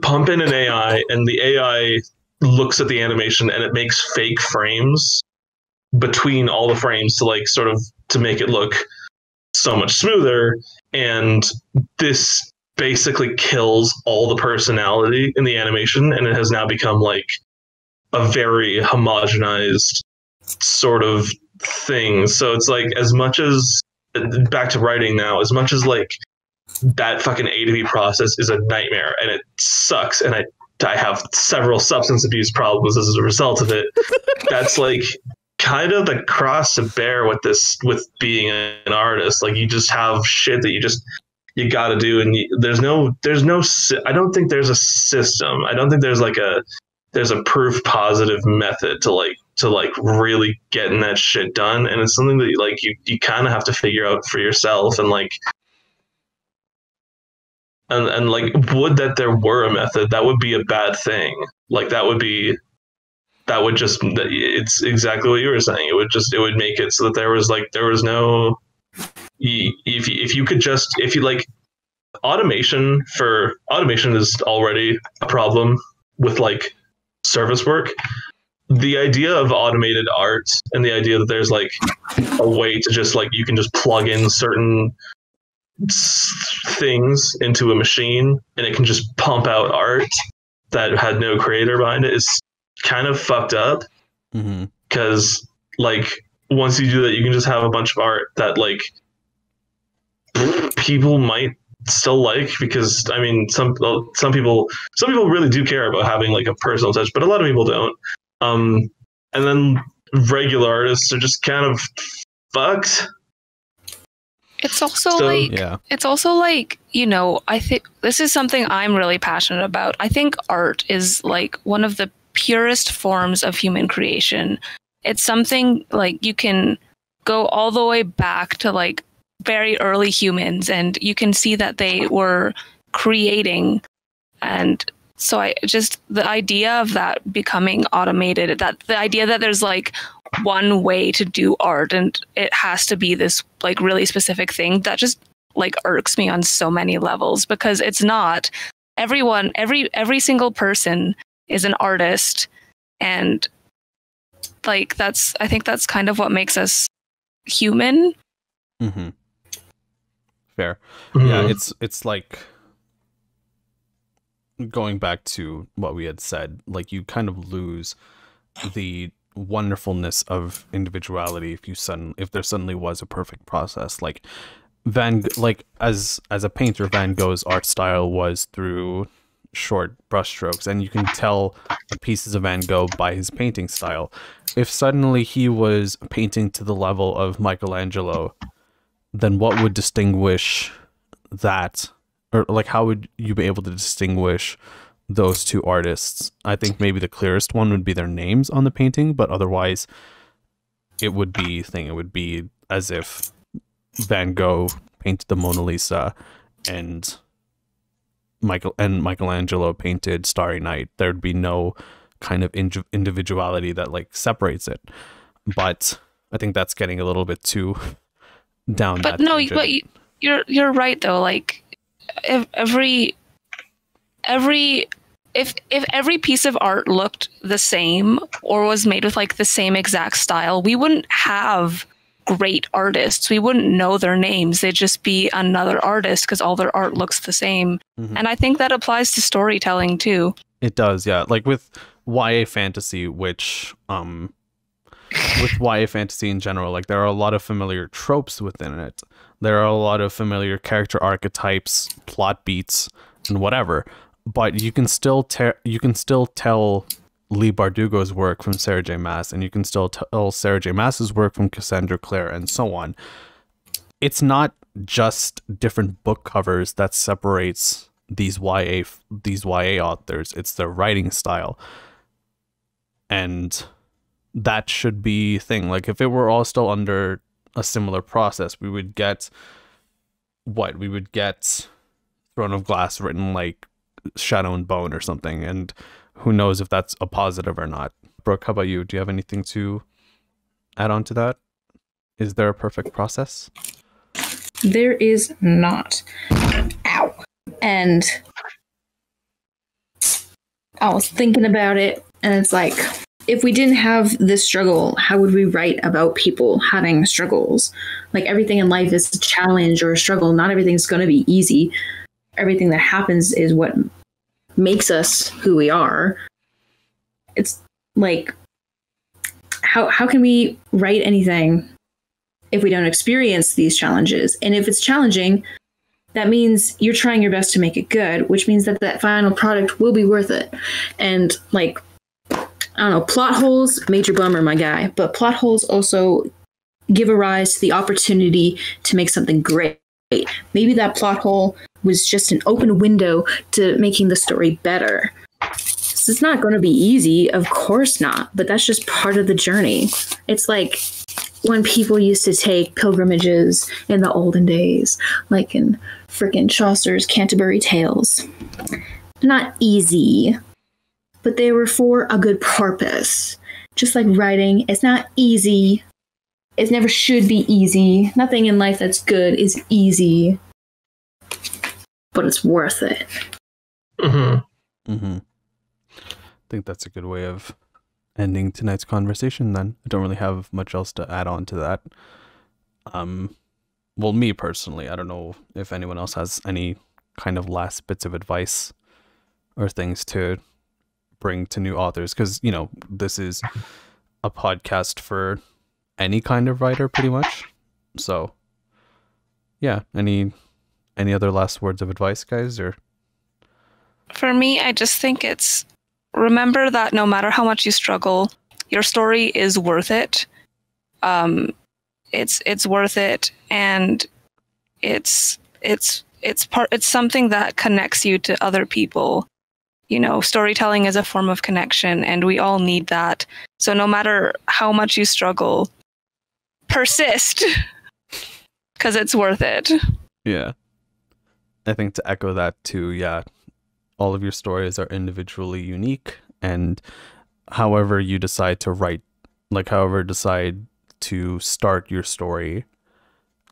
pump in an AI, and the AI looks at the animation and it makes fake frames between all the frames to like sort of to make it look so much smoother. And this basically kills all the personality in the animation, and it has now become like a very homogenized sort of thing. So it's like, as much as back to writing now, as much as like that fucking A to B process is a nightmare and it sucks, and I have several substance abuse problems as a result of it. That's like kind of the cross to bear with being an artist. Like, you just have shit that you got to do, and there's no I don't think there's a system. I don't think there's a proof positive method to really getting that shit done. And it's something that like you kind of have to figure out for yourself. And like and like, would that there were a method, that would be a bad thing. Like it's exactly what you were saying. It would make it so that there was no, if you like, automation is already a problem with like service work. The idea of automated art and the idea that there's like a way to just like, you can just plug in certain things into a machine and it can just pump out art that had no creator behind it is kind of fucked up. Because like, once you do that, you can just have a bunch of art that like people might still like, because I mean, some people really do care about having like a personal touch, but a lot of people don't. And then regular artists are just kind of fucked. It's also it's also like, you know, I think this is something I'm really passionate about. I think art is like one of the purest forms of human creation. It's something like you can go all the way back to like very early humans, and you can see that they were creating. And so the idea of that becoming automated, that the idea that there's like one way to do art and it has to be this like really specific thing, that just like irks me on so many levels, because it's not. Every single person is an artist, and like I think that's kind of what makes us human. Fair. Yeah, it's like, going back to what we had said, like, you kind of lose the wonderfulness of individuality if there suddenly was a perfect process. Like as a painter, Van Gogh's art style was through short brushstrokes, and you can tell the pieces of Van Gogh by his painting style. If suddenly he was painting to the level of Michelangelo, then what would distinguish that? Or like, how would you be able to distinguish those two artists? I think maybe the clearest one would be their names on the painting, but otherwise it would be as if Van Gogh painted the Mona Lisa and Michelangelo painted Starry Night. There'd be no kind of individuality that like separates it. But I think that's getting a little bit too down. But no, but you're right though. Like, if every piece of art looked the same or was made with like the same exact style, we wouldn't have great artists. We wouldn't know their names. They'd just be another artist because all their art looks the same. And I think that applies to storytelling too. It does, yeah. Like with YA fantasy, which with YA fantasy in general. Like, there are a lot of familiar tropes within it. There are a lot of familiar character archetypes, plot beats, and whatever. But you can still tell Lee Bardugo's work from Sarah J. Maas, and you can still tell Sarah J. Maas's work from Cassandra Clare, and so on. It's not just different book covers that separates these YA authors. It's their writing style. And that should be a thing. Like, if it were all still under a similar process, we would get what? We would get Throne of Glass written like Shadow and Bone or something, and who knows if that's a positive or not. Brooke, how about you? Do you have anything to add on to that? Is there a perfect process? There is not. Ow. And I was thinking about it, and it's like, if we didn't have this struggle, how would we write about people having struggles? Like, everything in life is a challenge or a struggle. Not everything's going to be easy. Everything that happens is what makes us who we are. It's like, how can we write anything if we don't experience these challenges? And if it's challenging, that means you're trying your best to make it good, which means that that final product will be worth it. And like, I don't know, plot holes, major bummer, my guy, but plot holes also give a rise to the opportunity to make something great. Maybe that plot hole was just an open window to making the story better. So it's not going to be easy, of course not, but that's just part of the journey. It's like when people used to take pilgrimages in the olden days, like in frickin' Chaucer's Canterbury Tales. Not easy, but they were for a good purpose. Just like writing, it's not easy. It never should be easy. Nothing in life that's good is easy, but it's worth it. Mm-hmm. Mm-hmm. I think that's a good way of ending tonight's conversation then. I don't really have much else to add on to that. Well, me personally, I don't know if anyone else has any kind of last bits of advice or things to bring to new authors, because, you know, this is a podcast for any kind of writer pretty much. So yeah, any other last words of advice, guys? Or for me, I just think it's, remember that no matter how much you struggle, your story is worth it. It's worth it, and it's something that connects you to other people. You know, storytelling is a form of connection, and we all need that. So no matter how much you struggle, persist, because it's worth it. Yeah. I think to echo that too, yeah, all of your stories are individually unique, and however you decide to write, like however decide to start your story,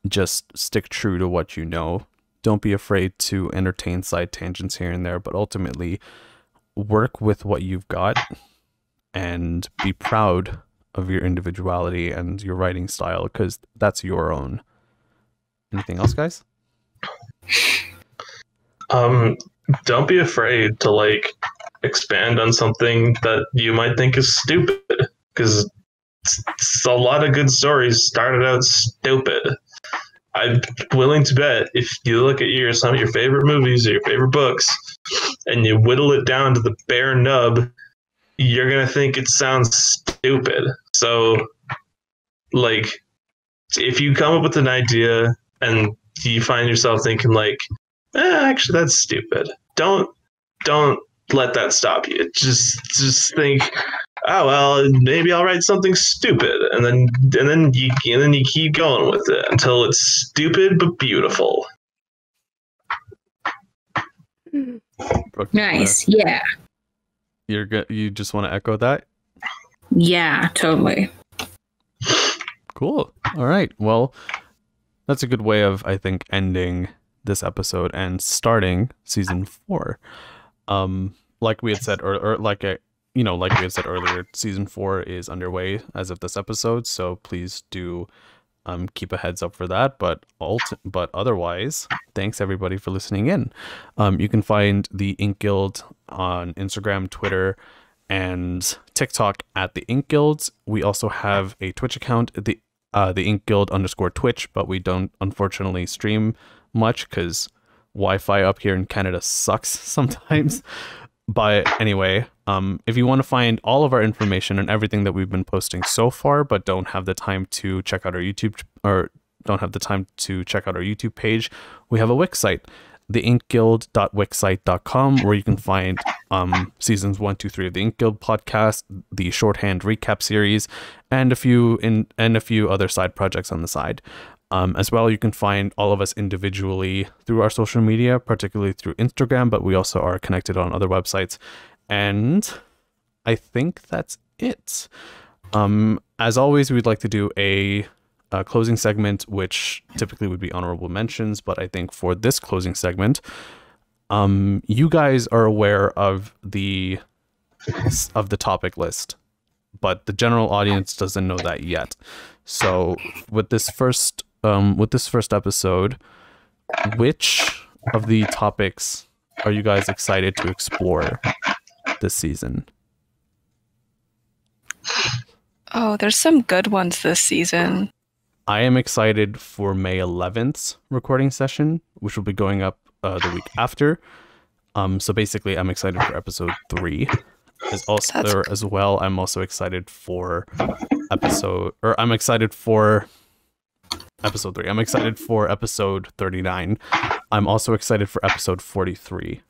just stick true to what you know. Don't be afraid to entertain side tangents here and there, but ultimately work with what you've got and be proud of your individuality and your writing style, because that's your own. Anything else, guys? Don't be afraid to like expand on something that you might think is stupid, because a lot of good stories started out stupid. I'm willing to bet if you look at some of your favorite movies or your favorite books and you whittle it down to the bare nub, you're going to think it sounds stupid. So, like, if you come up with an idea and you find yourself thinking like, actually, that's stupid, don't let that stop you. Just think, oh well, maybe I'll write something stupid, and then you keep going with it until it's stupid but beautiful. Nice, yeah. You're good. You just want to echo that? Yeah, totally. Cool. All right. Well, that's a good way of, I think, ending this episode and starting season 4. Like we had said, or like we had said earlier, season 4 is underway as of this episode. So please do keep a heads up for that. But otherwise, thanks everybody for listening in. You can find the InkGuild on Instagram, Twitter, and TikTok at the InkGuild. We also have a Twitch account, the InkGuild_Twitch, but we don't unfortunately stream much because Wi-Fi up here in Canada sucks sometimes. But anyway, if you want to find all of our information and everything that we've been posting so far, but don't have the time to check out our YouTube page, we have a Wix site, theinkguild.wixsite.com, where you can find seasons 1, 2, 3 of the Ink Guild podcast, the shorthand recap series, and a few other side projects on the side. As well, you can find all of us individually through our social media, particularly through Instagram, but we also are connected on other websites. And I think that's it. As always, we'd like to do a closing segment, which typically would be honorable mentions, but I think for this closing segment, you guys are aware of the topic list, but the general audience doesn't know that yet. So with this first episode, which of the topics are you guys excited to explore this season? Oh, there's some good ones this season. I am excited for May 11th's recording session, which will be going up the week after. So basically, I'm excited for episode 3. As well, I'm also excited for episode 3. I'm excited for episode 39. I'm also excited for episode 43.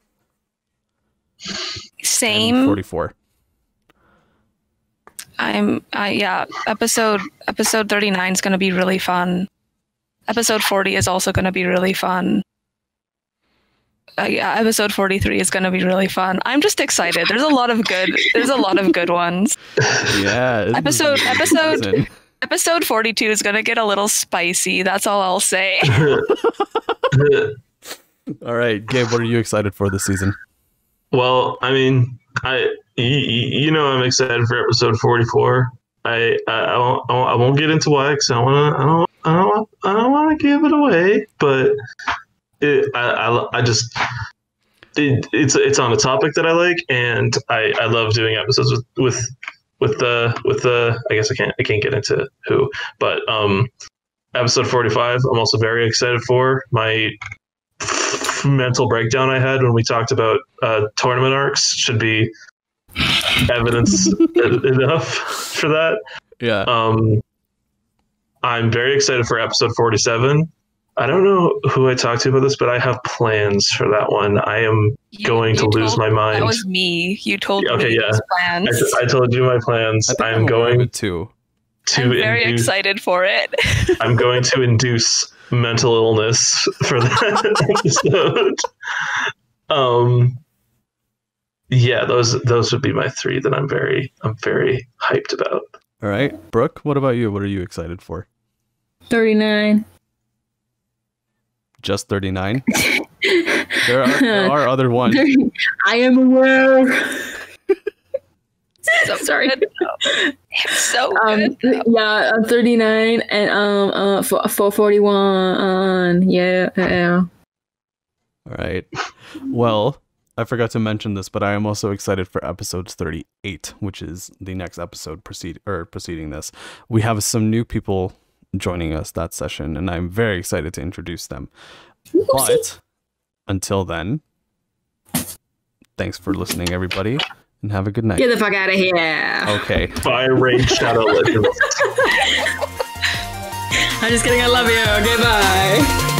Same. And 44. Episode 39 is going to be really fun. Episode 40 is also going to be really fun. Episode 43 is going to be really fun. I'm just excited. There's a lot of good ones. Yeah. Episode 42 is going to get a little spicy. That's all I'll say. All right, Gabe, what are you excited for this season? Well, I mean, I'm excited for episode 44. I won't get into why, because I don't want to give it away, but it's on a topic that I like, and I love doing episodes with the I guess I can't get into who, but episode 45 I'm also very excited for. My mental breakdown I had when we talked about tournament arcs should be evidence enough for that. Yeah. I'm very excited for episode 47. I don't know who I talked to about this, but I have plans for that one. I am going to lose my mind. That was me. You told me these plans. I told you my plans. I'm going to I'm very excited for it. I'm going to induce mental illness for that episode. Yeah, those would be my 3 that I'm very hyped about. All right, Brooke, what about you? What are you excited for? 39. Just 39? There are other ones. I am aware. So sorry. Good. It's so good. Yeah, 39 and for 41. Yeah. All right. Well, I forgot to mention this, but I am also excited for episode 38, which is the next episode preceding this. We have some new people joining us that session, and I'm very excited to introduce them. But until then, thanks for listening, everybody, and have a good night. Get the fuck out of here. Okay. Bye, Raid Shadow Legends. I'm just kidding. I love you. Okay, bye.